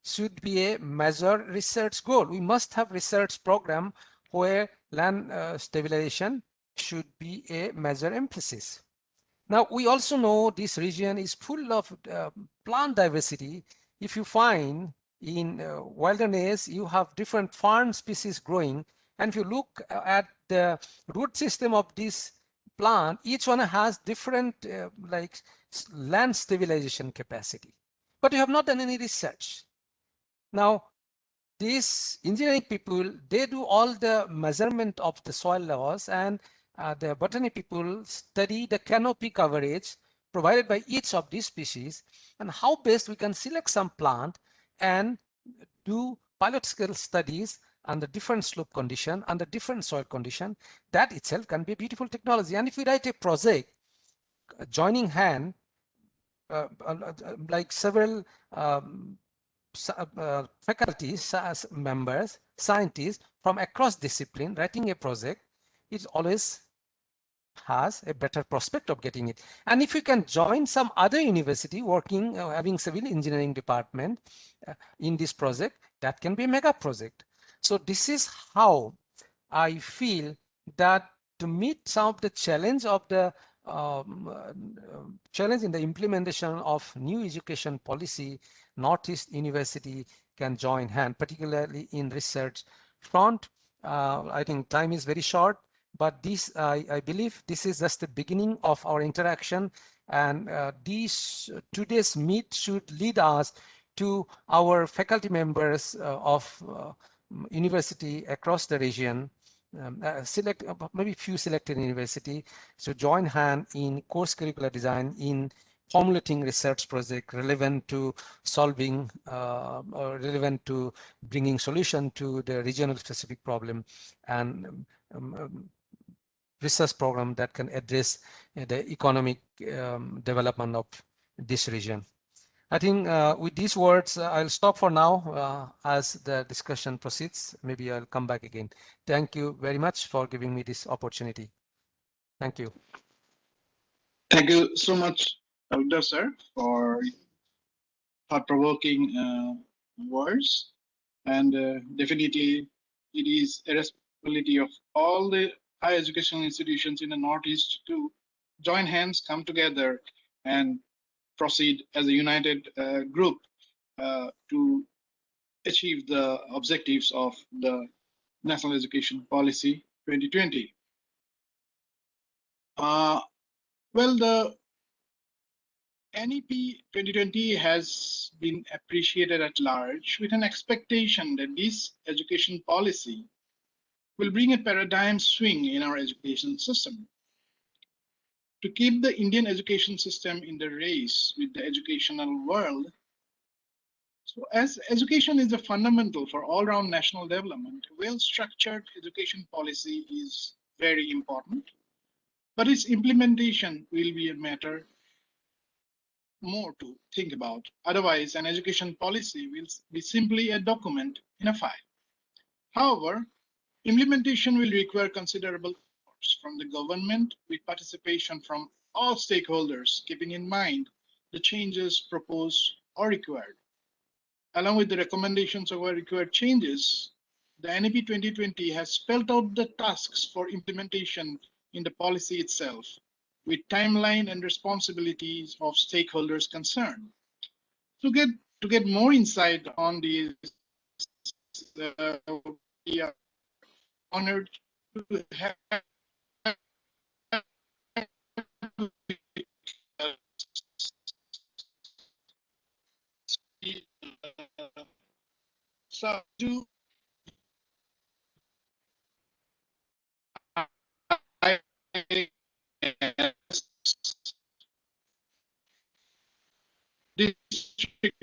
should be a major research goal. We must have research program where land stabilization should be a major emphasis. Now, we also know this region is full of plant diversity. If you find in wilderness, you have different fern species growing. And if you look at the root system of this plant, each one has different like land stabilization capacity. But you have not done any research. Now, these engineering people, they do all the measurement of the soil levels, and the botany people study the canopy coverage provided by each of these species, and how best we can select some plant and do pilot scale studies under different slope condition, under different soil condition. That itself can be a beautiful technology. And if we write a project joining hand, like several faculties, members, scientists from across discipline writing a project, it always has a better prospect of getting it. And if you can join some other university working, having civil engineering department in this project, that can be a mega project. So this is how I feel that to meet some of the challenge of the challenge in the implementation of new education policy, Northeast University can join hand, particularly in research front. I think time is very short, but this I believe this is just the beginning of our interaction, and today's meet should lead us to our faculty members of university across the region, select maybe few selected university, so join hand in course curricular design, in formulating research project relevant to solving or relevant to bringing solution to the regional specific problem, and research program that can address the economic development of this region. I think with these words, I'll stop for now. As the discussion proceeds, maybe I'll come back again. Thank you very much for giving me this opportunity. Thank you. Thank you so much, Dr. Sir, for thought-provoking words. And definitely, it is a responsibility of all the higher educational institutions in the Northeast to join hands, come together, and proceed as a united group to achieve the objectives of the National Education Policy 2020. Well, the NEP 2020 has been appreciated at large with an expectation that this education policy will bring a paradigm swing in our education system. To keep the Indian education system in the race with the educational world, so as education is a fundamental for all-round national development, a well-structured education policy is very important, but its implementation will be a matter more to think about. Otherwise, an education policy will be simply a document in a file. However, implementation will require considerable efforts from the government with participation from all stakeholders, keeping in mind the changes proposed or required. Along with the recommendations of our required changes, the NEP 2020 has spelled out the tasks for implementation in the policy itself, with timeline and responsibilities of stakeholders concerned. To get more insight on these, we are honored to have Saju District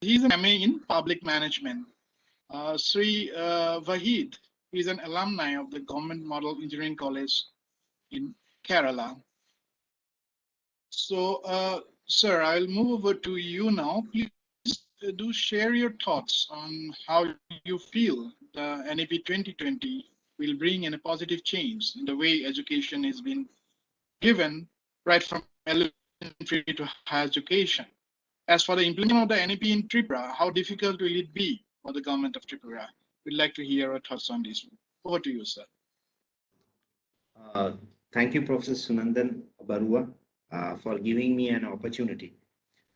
He's an MA in public management. Sri Vahid is an alumni of the Government Model Engineering College in Kerala. So, sir, I'll move over to you now. Please do share your thoughts on how you feel the NEP 2020 will bring in a positive change in the way education is being given right from elementary to higher education. As for the implementation of the NEP in Tripura, how difficult will it be for the government of Tripura? We'd like to hear your thoughts on this. Over to you, sir. Thank you, Professor Sunandan Barua, for giving me an opportunity.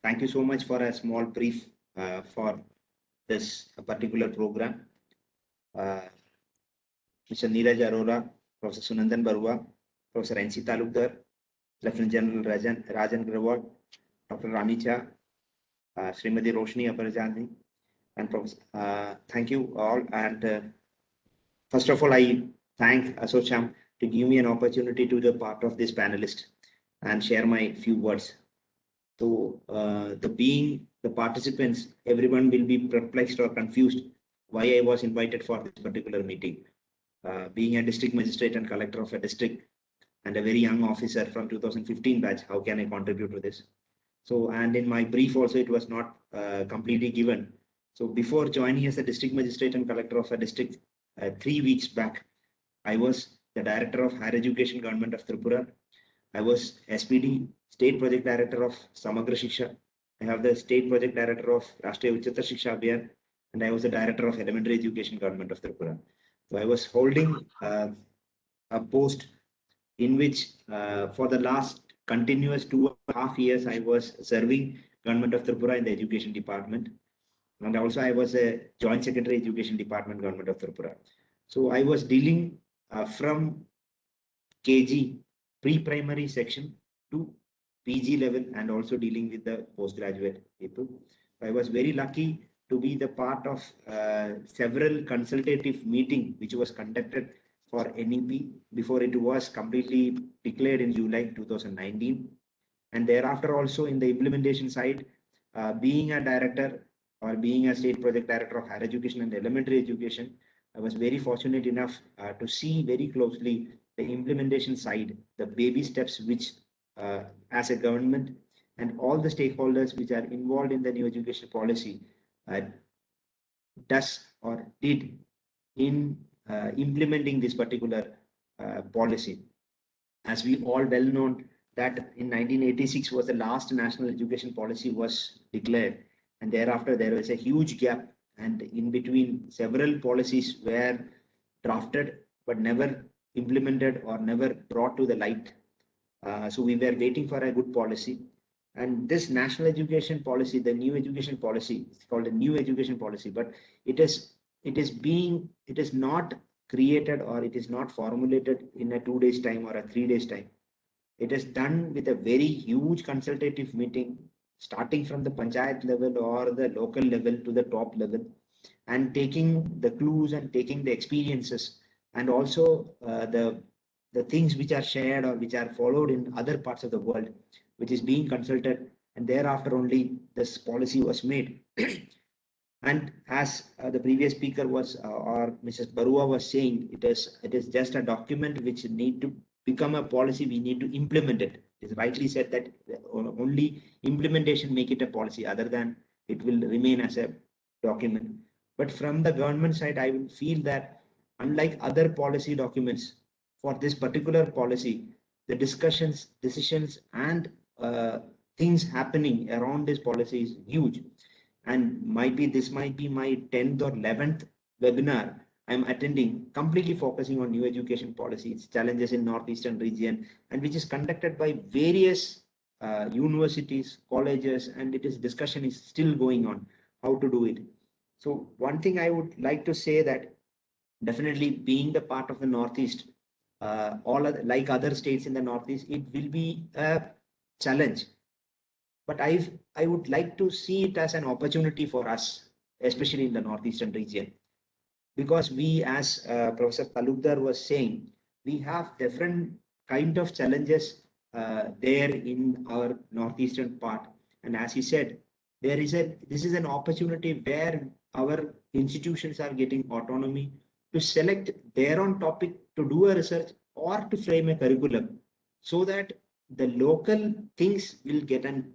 Thank you so much for a small brief for this particular program. Mr. Neeraj Arora, Professor Sunandan Barua, Professor N.C. Talukdar, Lieutenant General Rajan Grawal, Dr. Rani Jha, Srimati Roshni Aparajani, and Professor, thank you all. And first of all, I thank ASSOCHAM to give me an opportunity to be part of this panelist and share my few words. So the participants, everyone will be perplexed or confused why I was invited for this particular meeting. Being a district magistrate and collector of a district and a very young officer from 2015 batch, how can I contribute to this? So, and in my brief also, it was not completely given. So before joining as a district magistrate and collector of a district 3 weeks back, I was the director of higher education government of Tripura. I was SPD, state project director of Samagra Shiksha. I have the state project director of Rashtriya Uchchatar Shiksha Abhiyan, and I was the director of elementary education government of Tripura. So I was holding a post in which for the last continuous 2.5 years, I was serving government of Tripura in the education department. And also I was a joint secretary education department government of Tripura. So I was dealing from KG pre-primary section to PG level and also dealing with the postgraduate people. I was very lucky to be the part of several consultative meeting which was conducted for NEP before it was completely declared in July 2019. And thereafter also in the implementation side, being a director or being a state project director of higher education and elementary education, I was very fortunate enough to see very closely the implementation side, the baby steps which as a government and all the stakeholders which are involved in the new education policy does or did in implementing this particular policy. As we all well known that in 1986 was the last national education policy was declared, and thereafter there was a huge gap, and in between several policies were drafted but never implemented or never brought to the light. So we were waiting for a good policy, and this national education policy, the new education policy, it's called a new education policy, but it is not created or it is not formulated in a 2 days time or a 3 days time. It is done with a very huge consultative meeting, starting from the panchayat level or the local level to the top level, and taking the clues and taking the experiences and also the things which are shared or which are followed in other parts of the world, which is being consulted, and thereafter only this policy was made. And as the previous speaker was or Mrs. Barua was saying, it is just a document which need to become a policy. We need to implement it. It is rightly said that only implementation make it a policy, other than it will remain as a document. But from the government side, I will feel that unlike other policy documents, for this particular policy, the discussions, decisions, and things happening around this policy is huge. And this might be my 10th or 11th webinar I'm attending, completely focusing on new education policies, challenges in Northeastern region, and which is conducted by various universities, colleges, and discussion is still going on how to do it. So one thing I would like to say that definitely being the part of the Northeast, like other states in the Northeast, it will be a challenge. But I would like to see it as an opportunity for us, especially in the Northeastern region, because we, as Professor Talukdar was saying, we have different kind of challenges there in our Northeastern part. And as he said, this is an opportunity where our institutions are getting autonomy to select their own topic, to do a research or to frame a curriculum, so that the local things will get an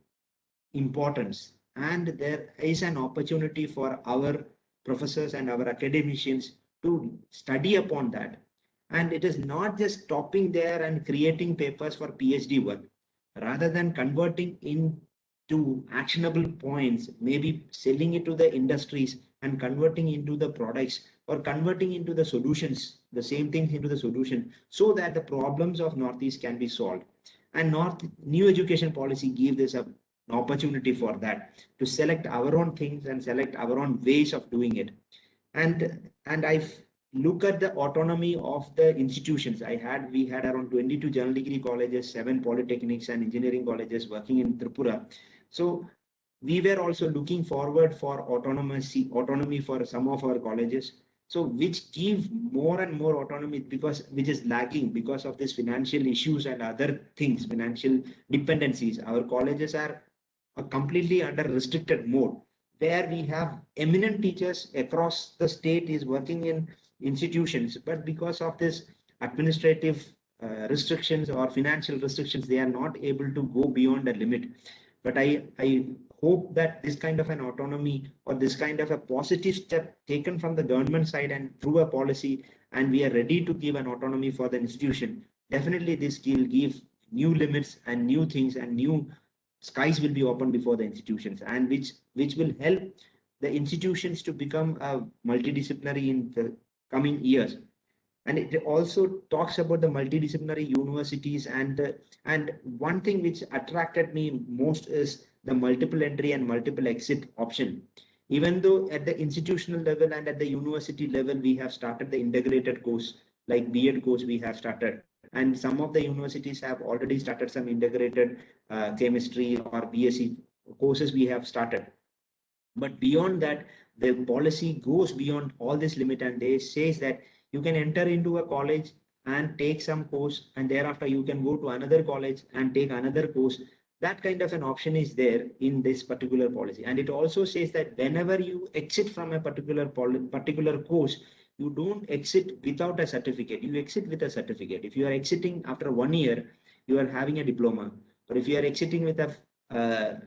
importance, and there is an opportunity for our professors and our academicians to study upon that. And it is not just stopping there and creating papers for PhD work, rather than converting into actionable points, maybe selling it to the industries and converting into the products or converting into the solutions, the same things into the solution, so that the problems of Northeast can be solved. And new education policy gives this an opportunity for that, to select our own things and select our own ways of doing it. And I look at the autonomy of the institutions. We had around 22 general degree colleges, 7 polytechnics and engineering colleges working in Tripura. So we were also looking forward for autonomy for some of our colleges. So which give more and more autonomy, because which is lagging because of this financial issues and other things, financial dependencies. Our colleges are completely under restricted mode, where we have eminent teachers across the state is working in institutions, but because of this administrative restrictions or financial restrictions, they are not able to go beyond a limit. But I hope that this kind of an autonomy or this kind of a positive step taken from the government side and through a policy, and we are ready to give an autonomy for the institution, definitely this will give new limits and new things, and new skies will be open before the institutions, and which will help the institutions to become multidisciplinary in the coming years. And it also talks about the multidisciplinary universities, and one thing which attracted me most is the multiple entry and multiple exit option. Even though at the institutional level and at the university level we have started the integrated course, like B.Ed course we have started, and some of the universities have already started some integrated chemistry or BSc courses we have started. But beyond that, the policy goes beyond all this limit, and they says that you can enter into a college and take some course, and thereafter you can go to another college and take another course. That kind of an option is there in this particular policy. And it also says that whenever you exit from a particular course, you don't exit without a certificate, you exit with a certificate. If you are exiting after 1 year, you are having a diploma. But if you are exiting with a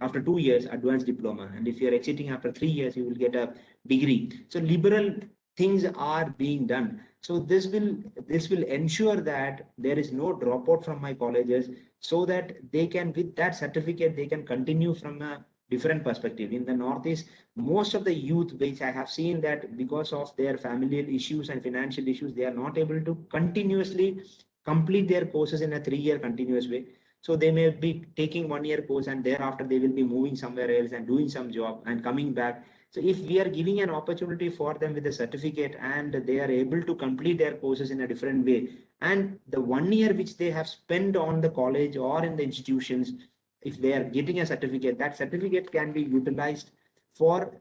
after 2 years, advanced diploma, and if you are exiting after 3 years, you will get a degree. So liberal things are being done. So this will ensure that there is no dropout from my colleges, so that they can, with that certificate, they can continue from a different perspective. In the Northeast, most of the youth, which I have seen that because of their familial issues and financial issues, they are not able to continuously complete their courses in a 3-year continuous way. So they may be taking 1-year course, and thereafter they will be moving somewhere else and doing some job and coming back. So if we are giving an opportunity for them with a certificate, and they are able to complete their courses in a different way, and the 1 year which they have spent on the college or in the institutions, if they are getting a certificate, that certificate can be utilized for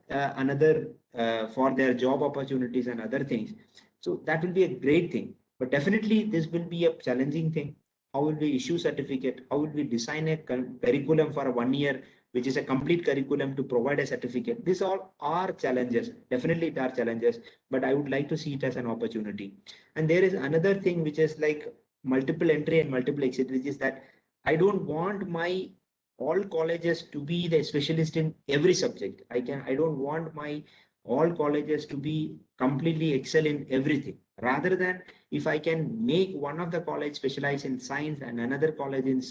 for their job opportunities and other things. So that will be a great thing. But definitely this will be a challenging thing. How will we issue certificate? How will we design a curriculum for a 1 year, which is a complete curriculum to provide a certificate? These all are challenges. Definitely there are challenges, but I would like to see it as an opportunity. And there is another thing which is like multiple entry and multiple exit, which is that I don't want my all colleges to be the specialist in every subject. I don't want my all colleges to be completely excel in everything. Rather than, if I can make one of the college specialize in science, and another college in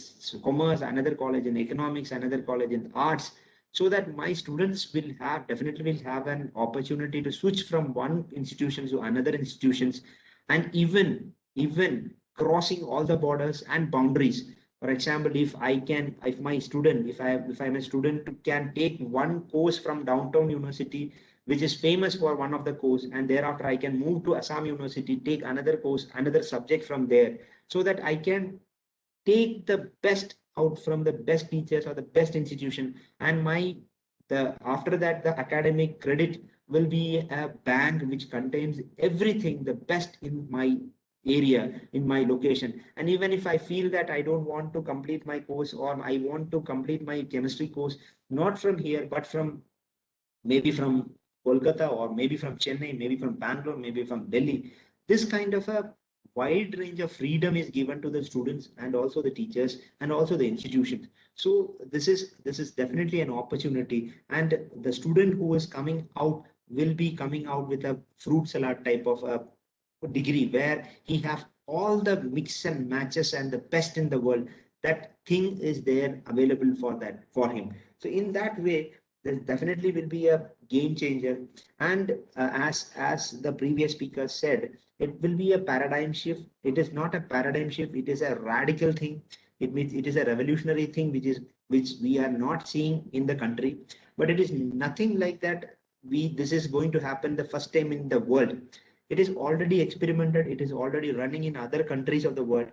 commerce, another college in economics, another college in arts, so that my students will definitely have an opportunity to switch from one institution to another institutions, and even crossing all the borders and boundaries. For example, if I'm a student who can take one course from Downtown University, which is famous for one of the course, and thereafter I can move to Assam University, take another course, another subject from there, so that I can take the best out from the best teachers or the best institution, and after that the academic credit will be a bank which contains everything, the best in my area, in my location. And even if I feel that I don't want to complete my course, or I want to complete my chemistry course not from here, but maybe from Kolkata, or maybe from Chennai, maybe from Bangalore, maybe from Delhi, this kind of a wide range of freedom is given to the students, and also the teachers, and also the institutions. So this is definitely an opportunity, and the student who is coming out will be coming out with a fruit salad type of a degree, where he have all the mix and matches and the best in the world. That thing is there available for him. So in that way, there definitely will be a game changer. And as the previous speaker said, it will be a paradigm shift. It is not a paradigm shift, it is a radical thing. It means it is a revolutionary thing, which we are not seeing in the country. But it is nothing like that this is going to happen the first time in the world. It is already experimented, it is already running in other countries of the world,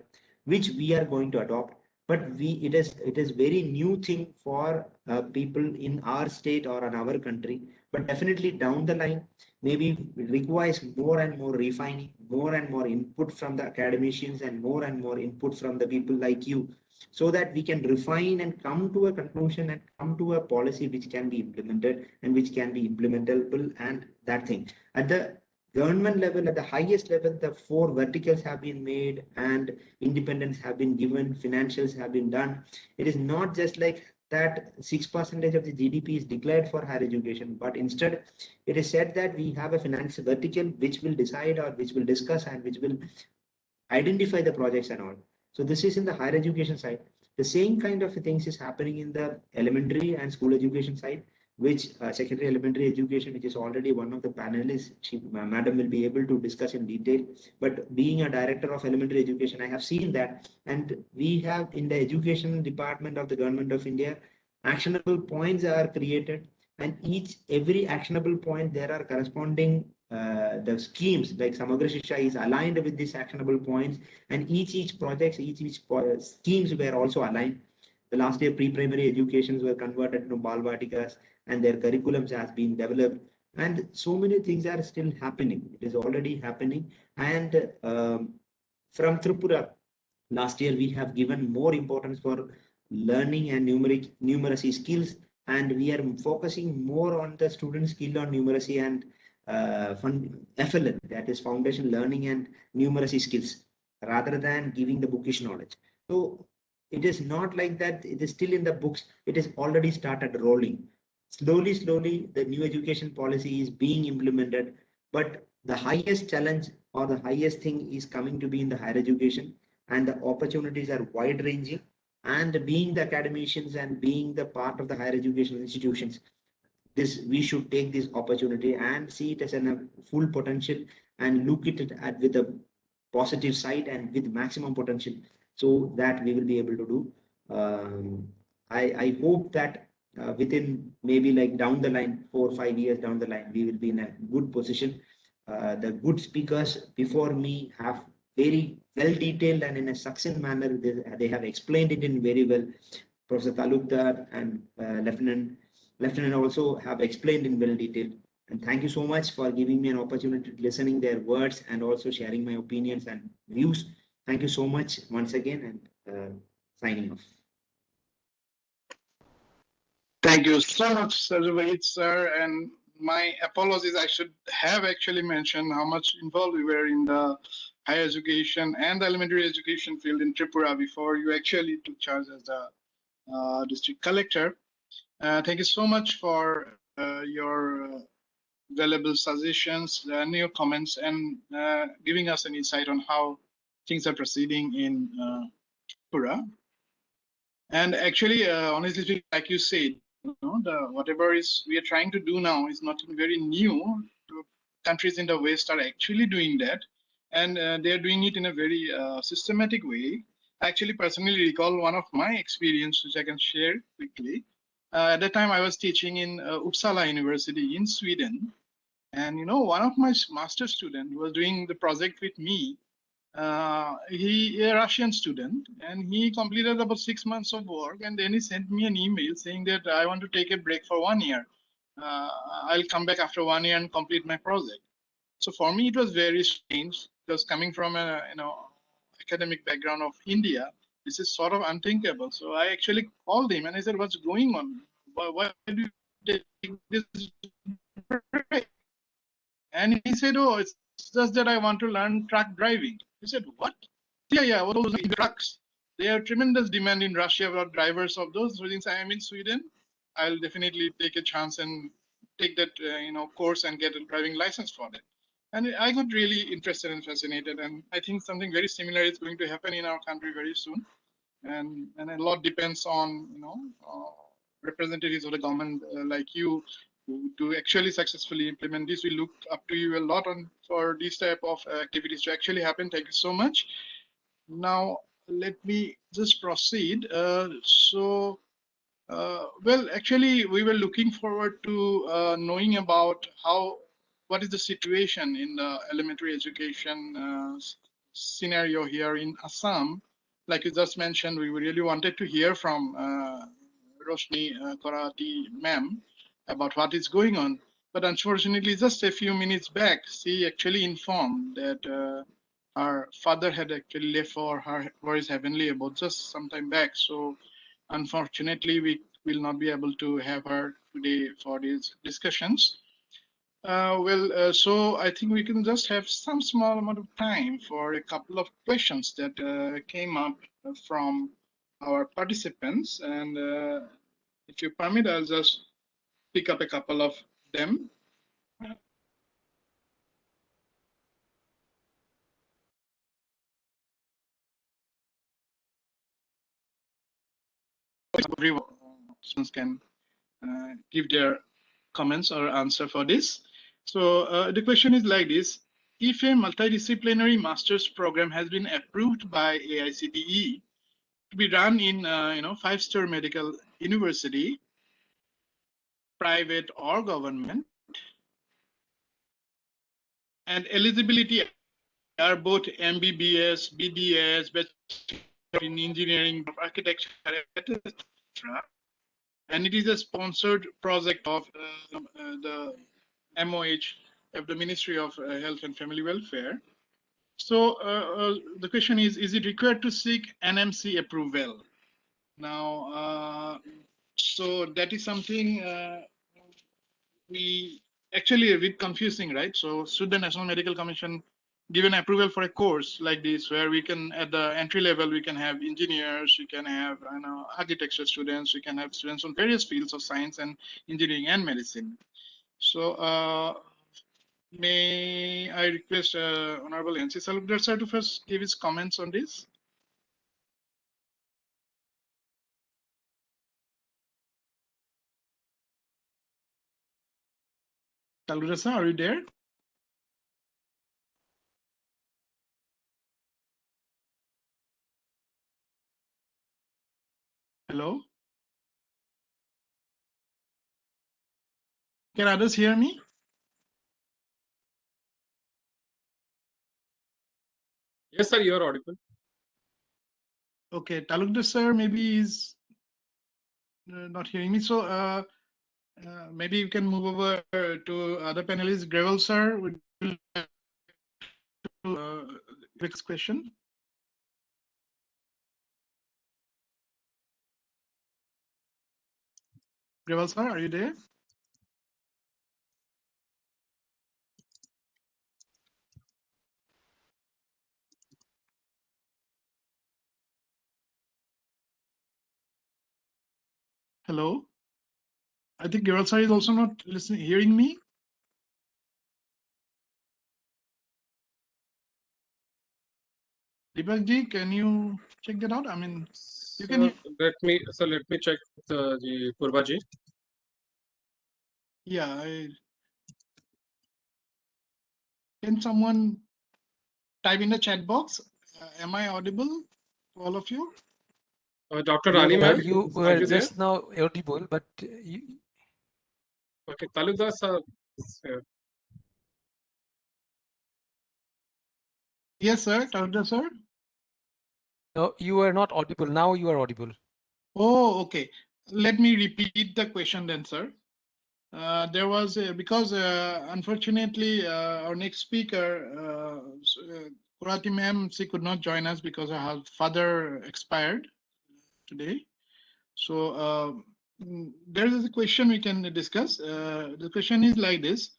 which we are going to adopt. But it is very new thing for people in our state or in our country. but definitely down the line, maybe it requires more and more refining, more and more input from the academicians and more input from the people like you, so that we can refine and come to a conclusion and come to a policy which can be implemented and which can be implementable. And that thing at the government level, at the highest level, the 4 verticals have been made and independence have been given, financials have been done. It is not just like that 6% of the GDP is declared for higher education, but instead it is said that we have a finance vertical which will decide or which will discuss and which will identify the projects and all. So this is in the higher education side. The same kind of things is happening in the elementary and school education side, which secondary elementary education, which is already one of the panelists, madam will be able to discuss in detail. But being a director of elementary education, I have seen that, and we have in the education department of the government of India, actionable points are created, and every actionable point there are corresponding the schemes like Samagra Shiksha is aligned with these actionable points, and each projects, each schemes were also aligned. The last year pre-primary educations were converted to Balvatikas and their curriculums has been developed, and so many things are still happening. It is already happening. And from Tripura, last year we have given more importance for learning and numeracy skills, and we are focusing more on the student skill on numeracy and FLN, that is foundation learning and numeracy skills, rather than giving the bookish knowledge. So it is not like that it is still in the books, it is already started rolling. Slowly, the new education policy is being implemented, but the highest challenge or the highest thing is coming to be in the higher education, and the opportunities are wide ranging. And being the academicians and being the part of the higher education institutions, we should take this opportunity and see it as a full potential and look at with a positive side and with maximum potential, so that we will be able to do. I hope that within maybe like down the line, 4 or 5 years down the line, we will be in a good position. The good speakers before me have very well detailed and in a succinct manner, they have explained it in very well. Professor Talukdar and Lieutenant also have explained in well detail. And thank you so much for giving me an opportunity to listening their words and also sharing my opinions and views. Thank you so much once again, and signing off. Thank you so much, Sajuvait, sir. And my apologies, I should have actually mentioned how much involved we were in the higher education and the elementary education field in Tripura before you actually took charge as the district collector. Thank you so much for your valuable suggestions and your comments, and giving us an insight on how things are proceeding in Tripura. And actually, honestly, like you said, whatever we are trying to do now is nothing very new. Countries in the West are actually doing that, and they are doing it in a very systematic way. I actually personally recall one of my experience, which I can share quickly. At that time, I was teaching in Uppsala University in Sweden, and one of my master students was doing the project with me. He a Russian student, and he completed about 6 months of work, and then he sent me an email saying that I want to take a break for 1 year. I'll come back after 1 year and complete my project. So for me, it was very strange, because coming from a academic background of India, this is sort of unthinkable. So I actually called him and I said, "What's going on? Why do you take this break?" And he said, "Oh, it's just that I want to learn truck driving." He said, "What?" Yeah, what those trucks? They have tremendous demand in Russia about drivers of those. So since I am in Sweden, I'll definitely take a chance and take that course and get a driving license for it. And I got really interested and fascinated, and I think something very similar is going to happen in our country very soon. And a lot depends on representatives of the government like you to actually successfully implement this. We look up to you a lot for this type of activities to actually happen. Thank you so much. Now let me just proceed. Well, actually, we were looking forward to knowing about what is the situation in the elementary education scenario here in Assam. Like you just mentioned, we really wanted to hear from Roshni Korati ma'am about what is going on. But unfortunately, just a few minutes back, she actually informed that her father had actually left for his heavenly abode just some time back. So unfortunately, we will not be able to have her today for these discussions. So I think we can just have some small amount of time for a couple of questions that came up from our participants. And if you permit, I'll just pick up a couple of them. Everyone can give their comments or answer for this. So the question is like this: if a multidisciplinary master's program has been approved by AICTE to be run in 5-star medical university, private or government, and eligibility are both MBBS, BDS, Bachelor in Engineering, Architecture, etc. And it is a sponsored project of the MOH of the Ministry of Health and Family Welfare. So the question is it required to seek NMC approval? Now, so that is something we actually a bit confusing, right? So should the National Medical Commission give an approval for a course like this, where we can, at the entry level, we can have engineers, we can have architecture students, we can have students on various fields of science and engineering and medicine. So may I request Honorable N.C. Salukdar sir to first give his comments on this? Salukdar sir, are you there? Hello? Can others hear me? Yes, sir, you are audible. Okay, Talukdar sir maybe is not hearing me. So maybe you can move over to other panelists. Gravel sir, would you like to next question? Gravel sir, are you there? Hello? I think Gravel sir is also not listening, hearing me. Deepak ji, can you check that out? I mean, you can hear. Let me check the Purva ji. Yeah. Can someone type in the chat box? Am I audible to all of you? Dr. Rani ma'am, you are were you there? just now audible, but you, Okay, Talukdar sir. Yes, sir. Talukdar sir. no, you were not audible. Now you are audible. Oh, okay. Let me repeat the question then, sir. There was because unfortunately our next speaker, Kurati ma'am, she could not join us because her father expired today. So there is a question we can discuss. The question is like this: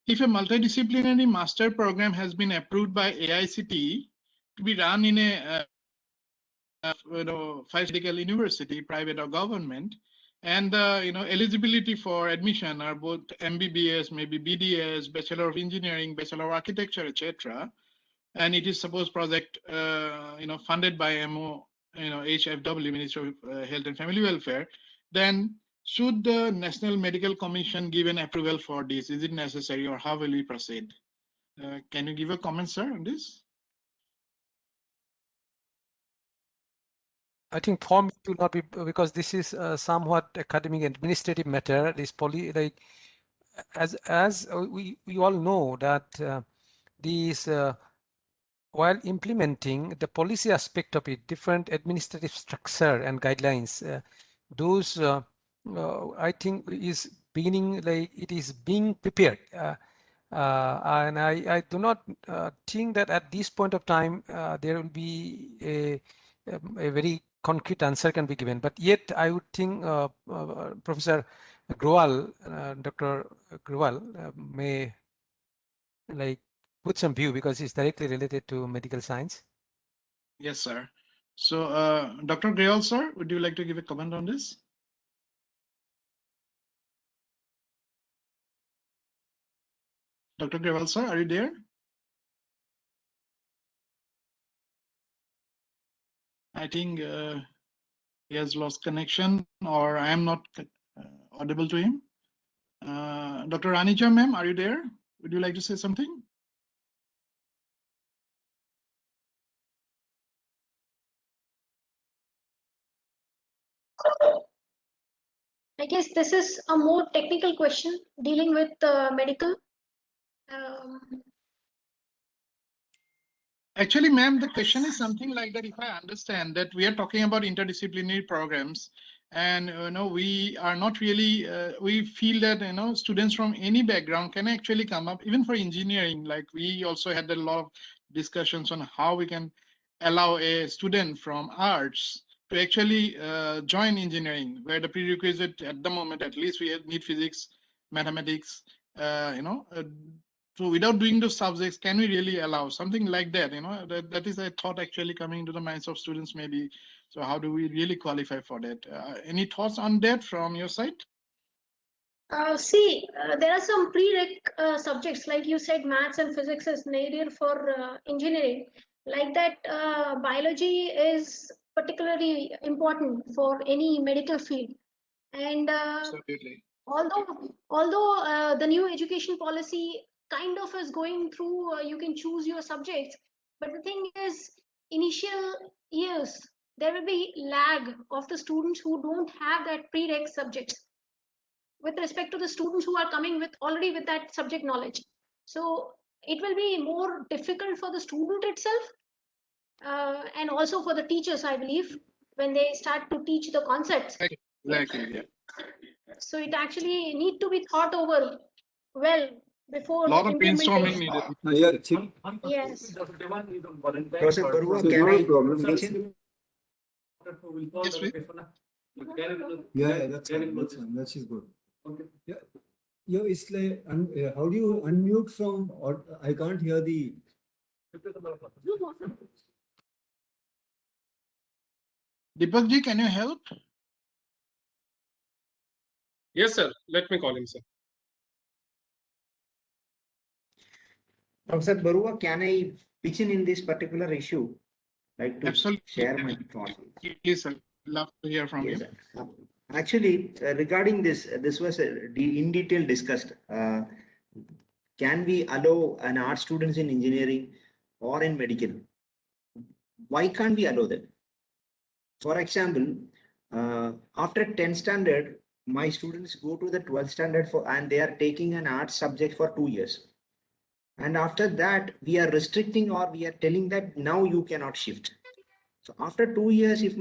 if a multidisciplinary master program has been approved by AICTE to be run in a 5 medical university, private or government, and eligibility for admission are both MBBS, maybe BDS, Bachelor of Engineering, Bachelor of Architecture, etc. And it is supposed project funded by HFW, Ministry of Health and Family Welfare. Then should the National Medical Commission give an approval for this? Is it necessary, or how will we proceed? Can you give a comment, sir, on this? I think for me it will not be, because this is somewhat academic administrative matter. This as we all know that these while implementing the policy aspect of it, different administrative structure and guidelines, those I think is beginning, like it is being prepared. And I do not think that at this point of time there will be a very concrete answer can be given. But yet I would think Professor Grewal, Dr. Grewal may like put some view because it's directly related to medical science. Yes, sir. So, Dr. Grewal, sir, would you like to give a comment on this? Dr. Grewal, sir, are you there? I think he has lost connection, or I am not audible to him. Dr. Ranija, ma'am, are you there? Would you like to say something? I guess this is a more technical question dealing with medical. Actually, ma'am, the question is something like that. If I understand that we are talking about interdisciplinary programs, and we are not really, we feel that students from any background can actually come up, even for engineering. Like we also had a lot of discussions on how we can allow a student from arts to actually join engineering, where the prerequisite at the moment, at least we need physics, mathematics, so without doing those subjects, can we really allow something like that? That is a thought actually coming into the minds of students maybe. So how do we really qualify for that? Any thoughts on that from your side? See, there are some prereq subjects, like you said, maths and physics is needed for engineering. Like that, biology is particularly important for any medical field. And Absolutely. although the new education policy kind of is going through, you can choose your subjects, but the thing is, initial years there will be lag of the students who don't have that prereq subjects with respect to the students who are coming with already with that subject knowledge. So it will be more difficult for the student itself, and also for the teachers, I believe, when they start to teach the concepts. Exactly. Yeah. So it actually need to be thought over well before A lot of brainstorming implementation. needed. Yes. Professor Barua, can I mention? Yes, please. Yeah, that's fine. That's fine. That is good. Okay. Yeah. Yeah, it's like, how do you unmute from, or I can't hear the. Deepakji, can you help? Yes, sir. Let me call him, sir. Professor Barua, can I pitch in this particular issue? Like to Absolutely. share my thoughts. Please, sir. Love to hear from Yes, you. sir. Actually, regarding this, this was in detail discussed. Can we allow an art students in engineering or in medical? Why can't we allow them? For example, after 10th standard, my students go to the 12th standard and they are taking an art subject for 2 years. And after that, we are restricting or we are telling that now you cannot shift. So after 2 years, if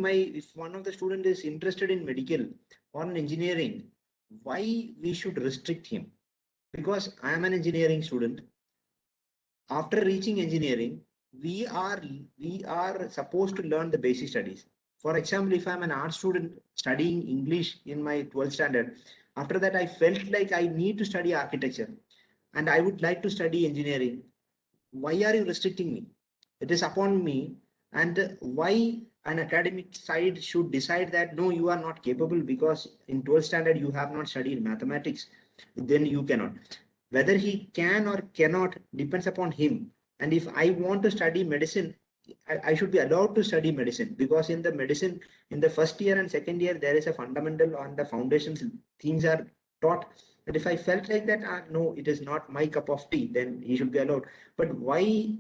one of the student is interested in medical or in engineering, why we should restrict him? Because I am an engineering student. After reaching engineering, we are supposed to learn the basic studies. For example, if I'm an art student studying English in my 12th standard, after that I felt like I need to study architecture and I would like to study engineering. Why are you restricting me? It is upon me. And why an academic side should decide that no, you are not capable because in 12th standard you have not studied mathematics, then you cannot. Whether he can or cannot depends upon him. And if I want to study medicine, I should be allowed to study medicine, because in the medicine, in the first year and second year, there is a fundamental on the foundations, things are taught. And if I felt like that, no, it is not my cup of tea, then he should be allowed. But why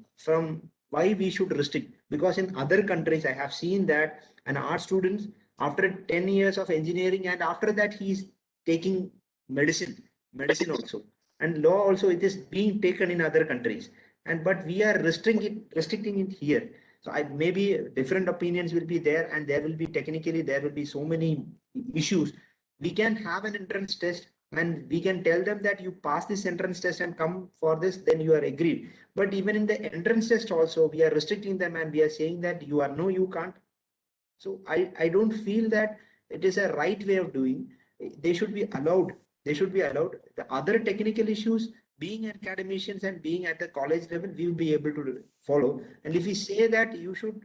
we should restrict? Because in other countries, I have seen that an art student, after 10 years of engineering, and after that, he's taking medicine also. And law also, it is being taken in other countries. But we are restricting it here. So maybe different opinions will be there, and there will be technically, there will be so many issues. We can have an entrance test and we can tell them that you pass this entrance test and come for this, then you are agreed. But even in the entrance test also, we are restricting them and we are saying that you are no, you can't. So I don't feel that it is a right way of doing. They should be allowed. They should be allowed. The other technical issues, being academicians and being at the college level, we will be able to follow. And if we say that you should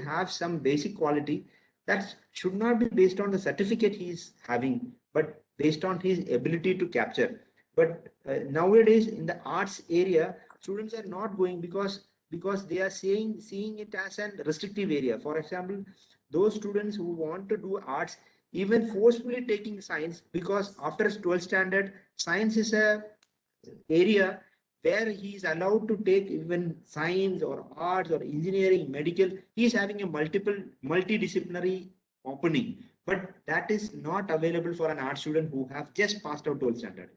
have some basic quality, that should not be based on the certificate he is having, but based on his ability to capture. But nowadays in the arts area, students are not going because they are seeing it as a restrictive area. For example, those students who want to do arts even forcefully taking science, because after 12th standard, science is a area where he is allowed to take even science or arts or engineering, medical. He is having a multidisciplinary opening, but that is not available for an art student who have just passed out 12th standard.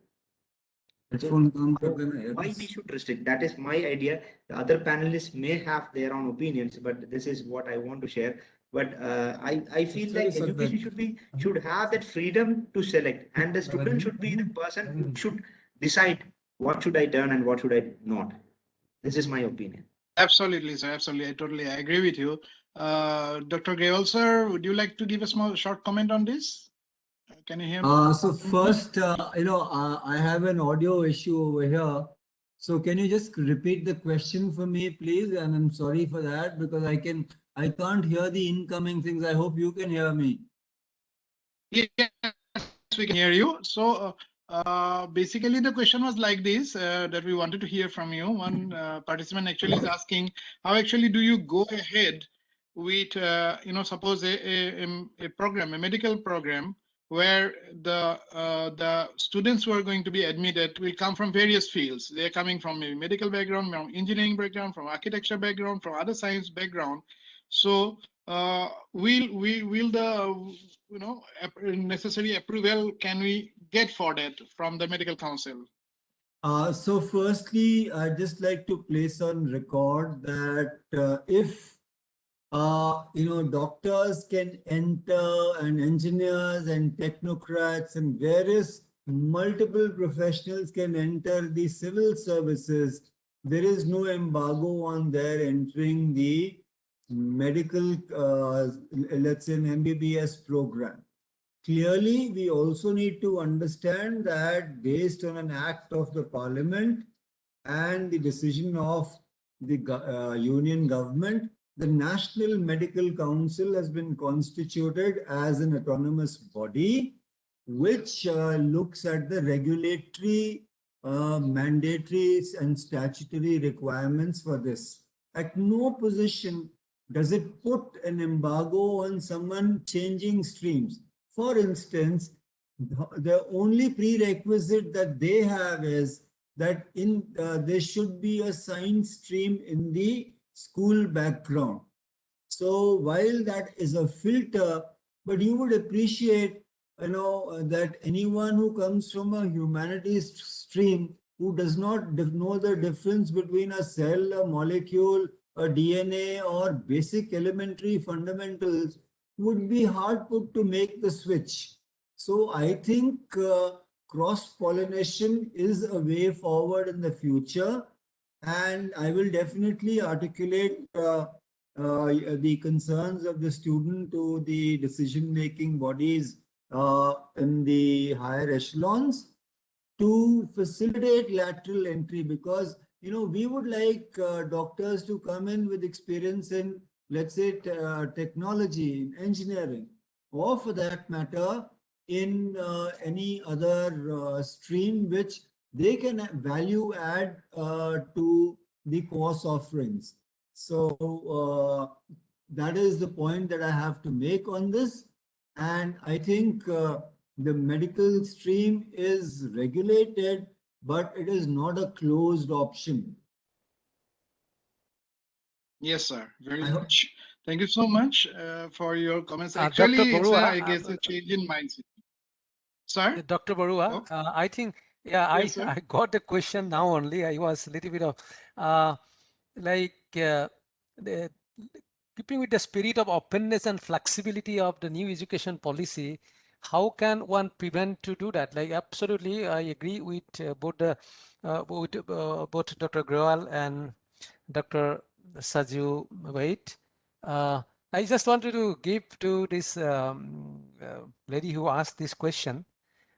So why we should restrict? That is my idea. The other panelists may have their own opinions, but this is what I want to share. But I feel like education should have that freedom to select, and the student should be the person who should decide what should I turn and what should I not. This is my opinion. Absolutely, sir. Absolutely. I totally agree with you. Dr. Grewal, sir, would you like to give a short comment on this? Can you hear me? So first, I have an audio issue over here. So can you just repeat the question for me, please? And I'm sorry for that because I can't hear the incoming things. I hope you can hear me. Yes, we can hear you. So basically the question was like this, that we wanted to hear from you. One participant actually is asking, how actually do you go ahead with, suppose a program, a medical program, where the students who are going to be admitted will come from various fields. They're coming from a medical background, from engineering background, from architecture background, from other science background. So will the necessary approval can we get for that from the medical council? So firstly, I'd just like to place on record that if doctors can enter and engineers and technocrats and various multiple professionals can enter the civil services, there is no embargo on their entering the medical, let's say an MBBS program. Clearly, we also need to understand that based on an act of the parliament and the decision of the union government, the National Medical Council has been constituted as an autonomous body which looks at the regulatory, mandatory and statutory requirements for this. At no position does it put an embargo on someone changing streams. For instance, the only prerequisite that they have is that there should be a science stream in the school background. So while that is a filter, but you would appreciate, that anyone who comes from a humanities stream who does not know the difference between a cell, a molecule, a DNA, or basic elementary fundamentals would be hard put to make the switch. So I think cross-pollination is a way forward in the future, and I will definitely articulate the concerns of the student to the decision-making bodies in the higher echelons to facilitate lateral entry, because we would like doctors to come in with experience in, let's say, technology, engineering, or for that matter, in any other stream which they can value add to the course offerings. So that is the point that I have to make on this. And I think the medical stream is regulated, but it is not a closed option. Yes, sir. Very much. Thank you so much for your comments. Actually, Dr. Barua, I guess a change in mindset. Sir? Dr. Barua, I think, yeah, Yes, I got the question now only. I was a little bit of keeping with the spirit of openness and flexibility of the new education policy, how can one prevent to do that? Like, absolutely, I agree with both Dr. Grewal and Dr. Saju Wait. I just wanted to give to this lady who asked this question.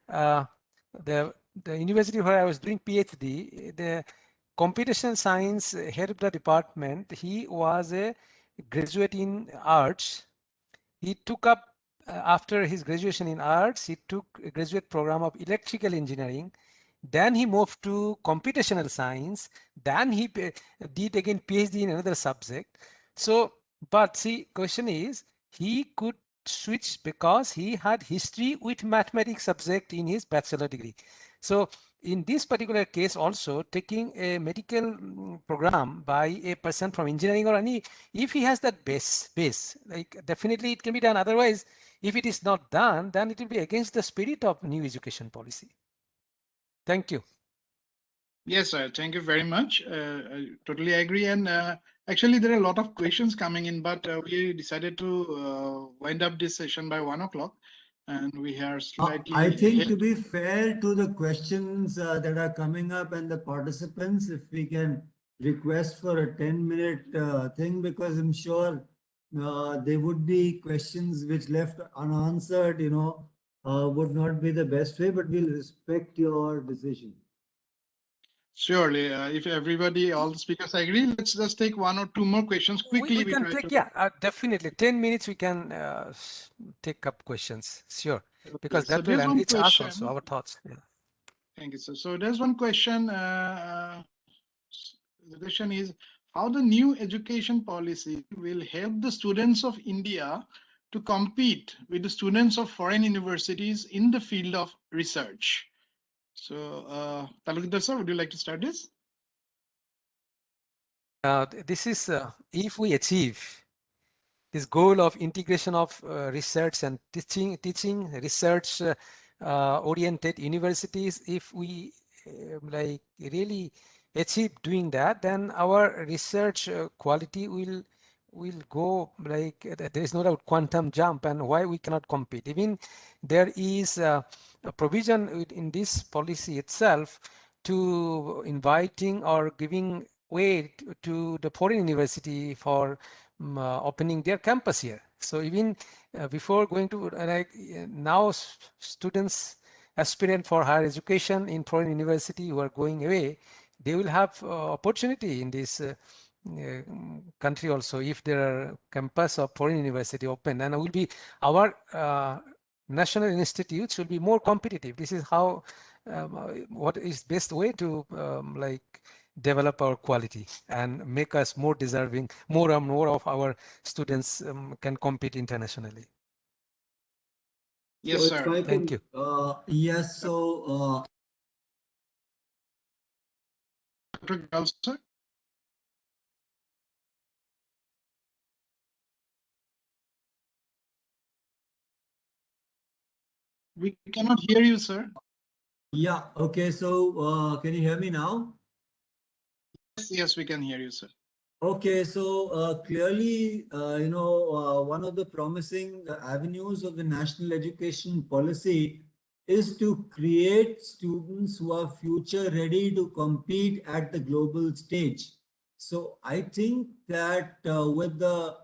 The university where I was doing PhD, the computational science head of the department, he was a graduate in arts. He took up, after his graduation in arts, he took a graduate program of electrical engineering. Then he moved to computational science. Then he did again PhD in another subject. So, but see, question is, he could switch because he had history with mathematics subject in his bachelor degree. So in this particular case also, taking a medical program by a person from engineering or any, if he has that base, like definitely it can be done. Otherwise, if it is not done, then it will be against the spirit of new education policy. Thank you. Yes, sir. Thank you very much. I totally agree. And actually, there are a lot of questions coming in, but we decided to wind up this session by 1 o'clock. And we are slightly I think ahead. to be fair to the questions that are coming up and the participants, if we can request for a 10-minute thing, because I'm sure there would be questions which left unanswered, would not be the best way, but we'll respect your decision. Surely, if everybody, all the speakers agree, let's just take 1 or 2 more questions quickly. We can take, yeah, definitely 10 minutes. We can take up questions, sure, because Okay, so that will there's one enrich us question. also, our thoughts. Yeah. Thank you, sir. So there's one question. The question is, how the new education policy will help the students of India to compete with the students of foreign universities in the field of research? So, Talukdar sir, would you like to start this? This is if we achieve this goal of integration of research and teaching research oriented universities, if we like really achieve doing that, then our research quality will go like there is no doubt quantum jump. And why we cannot compete? Even there is a provision in this policy itself to inviting or giving way to the foreign university for opening their campus here. So even before going to now students aspirant for higher education in foreign university who are going away, they will have opportunity in this country also if there are campus of foreign university open, and will be our national institutes will be more competitive. This is how what is best way to like develop our quality and make us more deserving, more and more of our students can compete internationally. Yes, So sir. if I Thank could, you. yes, so Dr. Gral, sir. We cannot hear you, sir. yeah, okay, so can you hear me now? Yes, we can hear you, sir. Okay, so clearly, one of the promising avenues of the national education policy is to create students who are future ready to compete at the global stage. So I think that with the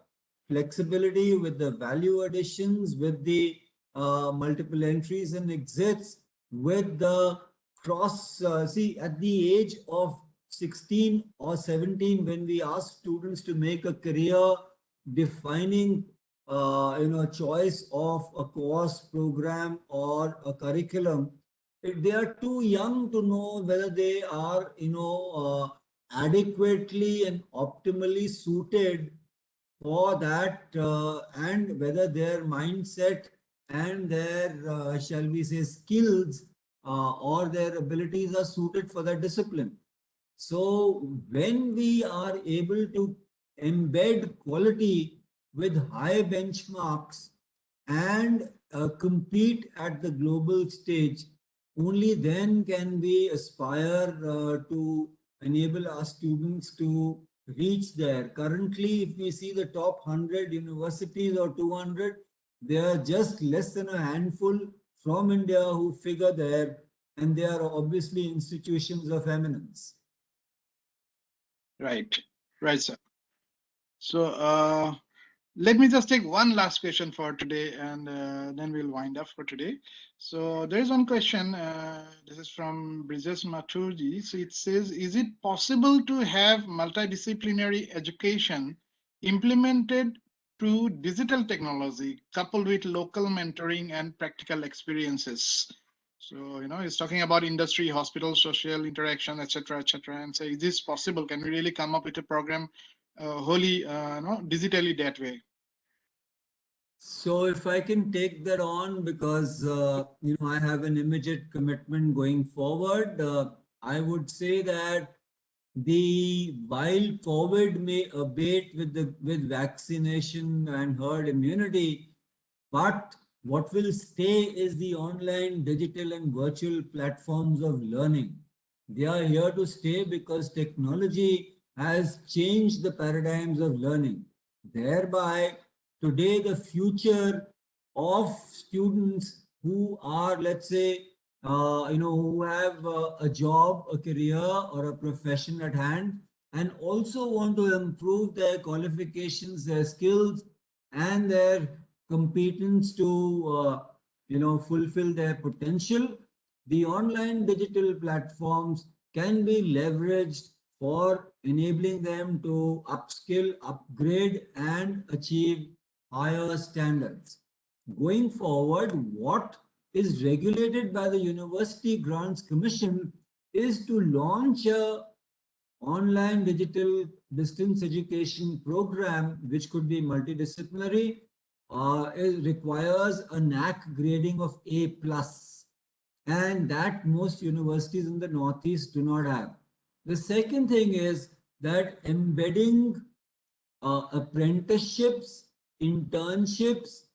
flexibility, with the value additions, with the multiple entries and exits, with the cross, see, at the age of 16 or 17, when we ask students to make a career defining choice of a course program or a curriculum, if they are too young to know whether they are adequately and optimally suited for that and whether their mindset and their shall we say skills or their abilities are suited for that discipline. So when we are able to embed quality with high benchmarks and compete at the global stage, only then can we aspire to enable our students to reach there. Currently, if we see the top 100 universities or 200, There are just less than a handful from India who figure there, and they are obviously institutions of eminence. Right, right, sir. So let me just take one last question for today, and then we'll wind up for today. So there is one question. This is from Brijesh Mathurji. So it says, is it possible to have multidisciplinary education implemented through digital technology coupled with local mentoring and practical experiences? So, he's talking about industry, hospital, social interaction, etc., etc. And so, is this possible? Can we really come up with a program wholly digitally that way? So if I can take that on, because I have an immediate commitment going forward, I would say that while COVID may abate with vaccination and herd immunity, but what will stay is the online, digital, and virtual platforms of learning. They are here to stay because technology has changed the paradigms of learning. Thereby, today, the future of students who are, let's say, who have a job, a career, or a profession at hand, and also want to improve their qualifications, their skills, and their competence to, fulfill their potential. The online digital platforms can be leveraged for enabling them to upskill, upgrade, and achieve higher standards. Going forward, what is regulated by the University Grants Commission is to launch a online digital distance education program, which could be multidisciplinary. It requires a NAC grading of A+, and that most universities in the Northeast do not have. The second thing is that embedding apprenticeships, internships,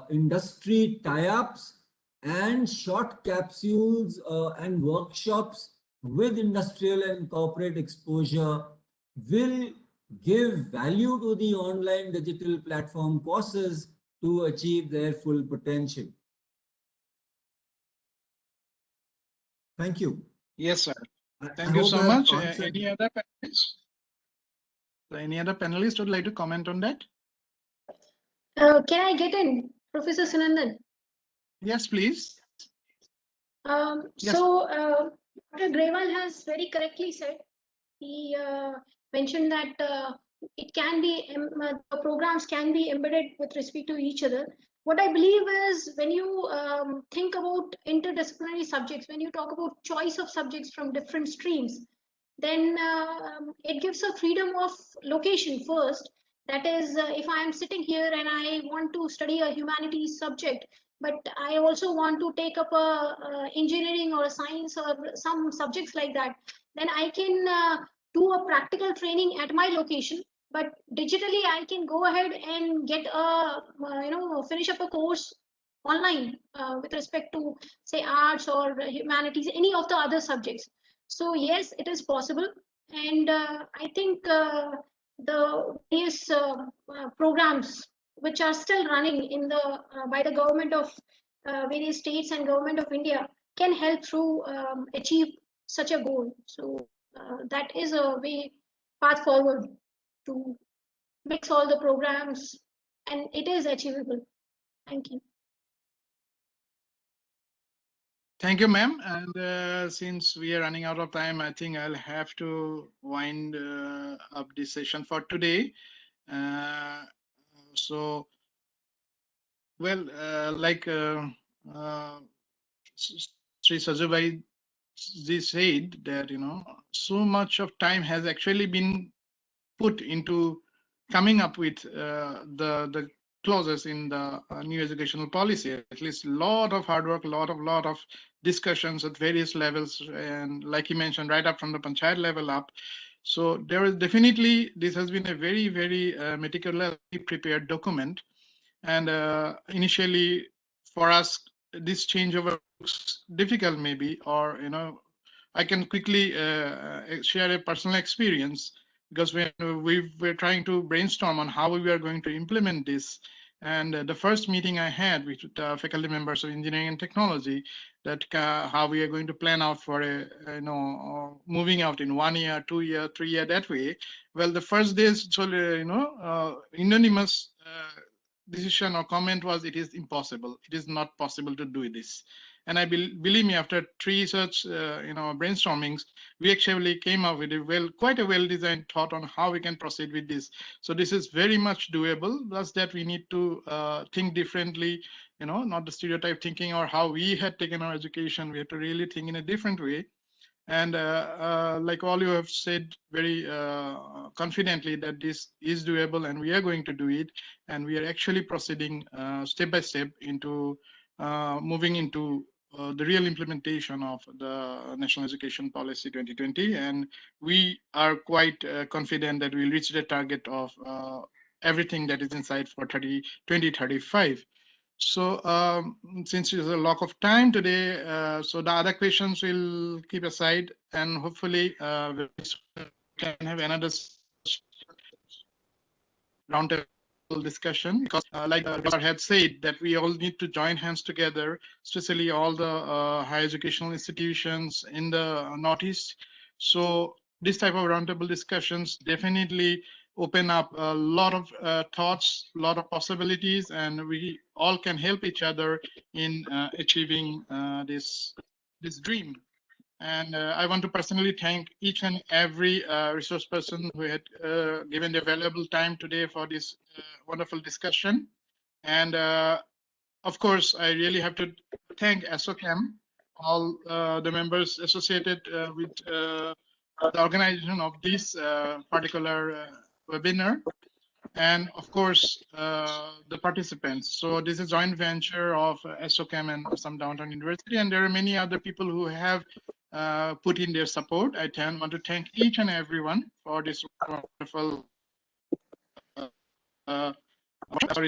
industry tie-ups, and short capsules and workshops with industrial and corporate exposure will give value to the online digital platform courses to achieve their full potential. Thank you. Yes, sir. Thank you so much. Any other panelists? Any other panelists would like to comment on that? Can I get in, Professor Sunandan? Yes, please. Yes. So, Dr. Grewal has very correctly said. He mentioned that it can be the programs can be embedded with respect to each other. What I believe is, when you think about interdisciplinary subjects, when you talk about choice of subjects from different streams, then it gives a freedom of location first. That is, if I am sitting here and I want to study a humanities subject, but I also want to take up a engineering or a science or some subjects like that, then I can do a practical training at my location. But digitally, I can go ahead and get finish up a course online with respect to, say, arts or humanities, any of the other subjects. So yes, it is possible, and I think the various programs which are still running in the by the government of various states and government of India can help through achieve such a goal. So that is a path forward to mix all the programs, and it is achievable. Thank you. Thank you, ma'am. And since we are running out of time, I think I'll have to wind up this session for today. So, well, like Sri Sajubai ji said, that so much of time has actually been put into coming up with the clauses in the new educational policy. At least a lot of hard work, a lot of discussions at various levels, and like you mentioned, right up from the panchayat level up. So there is definitely, this has been a very, very meticulously prepared document. And initially, for us, this changeover looks difficult, maybe, or I can quickly share a personal experience, because when we were trying to brainstorm on how we are going to implement this, And the first meeting I had with the faculty members of engineering and technology, that how we are going to plan out for a moving out in 1 year, 2 year, 3 year, that way. Well, the first day's unanimous decision or comment was, it is impossible. It is not possible to do this. And I believe me, after 3 such brainstormings, we actually came up with quite a well-designed thought on how we can proceed with this. So this is very much doable. Plus that we need to think differently, not the stereotype thinking or how we had taken our education. We have to really think in a different way. And like all you have said very confidently, that this is doable and we are going to do it. And we are actually proceeding step by step into moving into the real implementation of the National Education Policy 2020. And we are quite confident that we'll reach the target of everything that is inside for 2035. So since there's a lack of time today, so the other questions we'll keep aside, and hopefully we can have another roundtable discussion, because like Dr. had said, that we all need to join hands together, especially all the higher educational institutions in the Northeast. So this type of roundtable discussions definitely open up a lot of thoughts, a lot of possibilities, and we all can help each other in achieving this dream. And I want to personally thank each and every resource person who had given their valuable time today for this wonderful discussion. And of course, I really have to thank ASSOCHAM, all the members associated with the organization of this particular webinar, and of course the participants. So this is a joint venture of ASSOCHAM and Assam Down Town University, and there are many other people who have put in their support. I want to thank each and everyone for this wonderful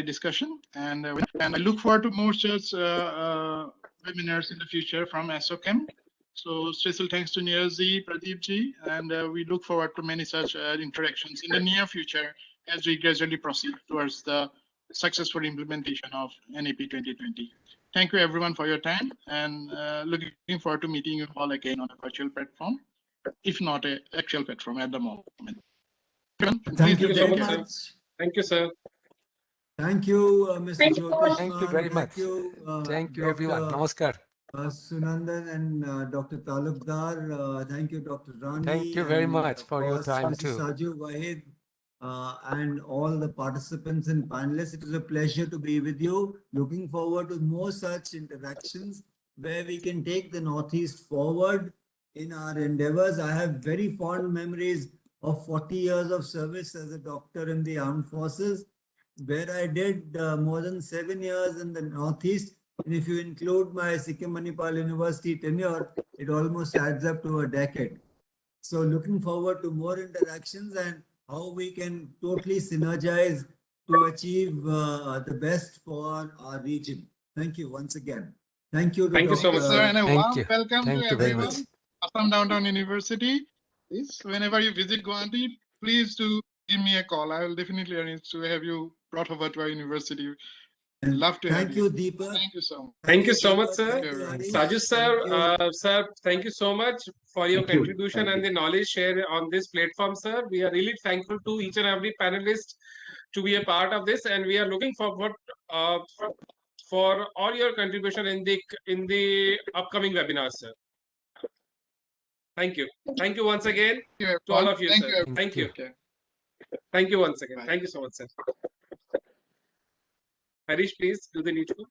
discussion, and I look forward to more such webinars in the future from ASSOCHAM. So special thanks to Nirji, Pradeepji, and we look forward to many such interactions in the near future as we gradually proceed towards the successful implementation of NEP 2020. Thank you everyone for your time, and looking forward to meeting you all again on a virtual platform, if not an actual platform at the moment. Thank you very much. Thank you, sir. Thank you, Mr. Jyotish. Thank you very much. Thank you, everyone. Namaskar. Sunandan and Dr. Talukdar. Thank you, Dr. Rani. Thank you very much for your time Mr. too. Saju Wahid, and all the participants and panelists. It was a pleasure to be with you. Looking forward to more such interactions where we can take the Northeast forward in our endeavors. I have very fond memories of 40 years of service as a doctor in the armed forces, where I did more than 7 years in the Northeast. And if you include my Sikkim Manipal University tenure, it almost adds up to a decade. So looking forward to more interactions and how we can totally synergize to achieve the best for our region. Thank you once again. Thank you. Thank you so much, sir. And a Thank warm you. welcome Thank to you very everyone. much. Assam Down Town University. Please, whenever you visit Guwahati, please do give me a call. I will definitely arrange to have you brought over to our university. Love to have you. Thank you, Deepak. Thank you so much. Thank you so much, sir. Thank you, Rani. Saju sir, Thank you. sir, thank you so much for your Thank you. contribution Thank and the knowledge shared on this platform, sir. We are really thankful to each and every panelist to be a part of this, and we are looking forward for all your contribution in the upcoming webinars, sir. Thank you. Thank you once again to all of you, Thank sir. you. Thank you. Okay. Thank you once again. Bye. Thank you so much, sir. Harish, please do the needful.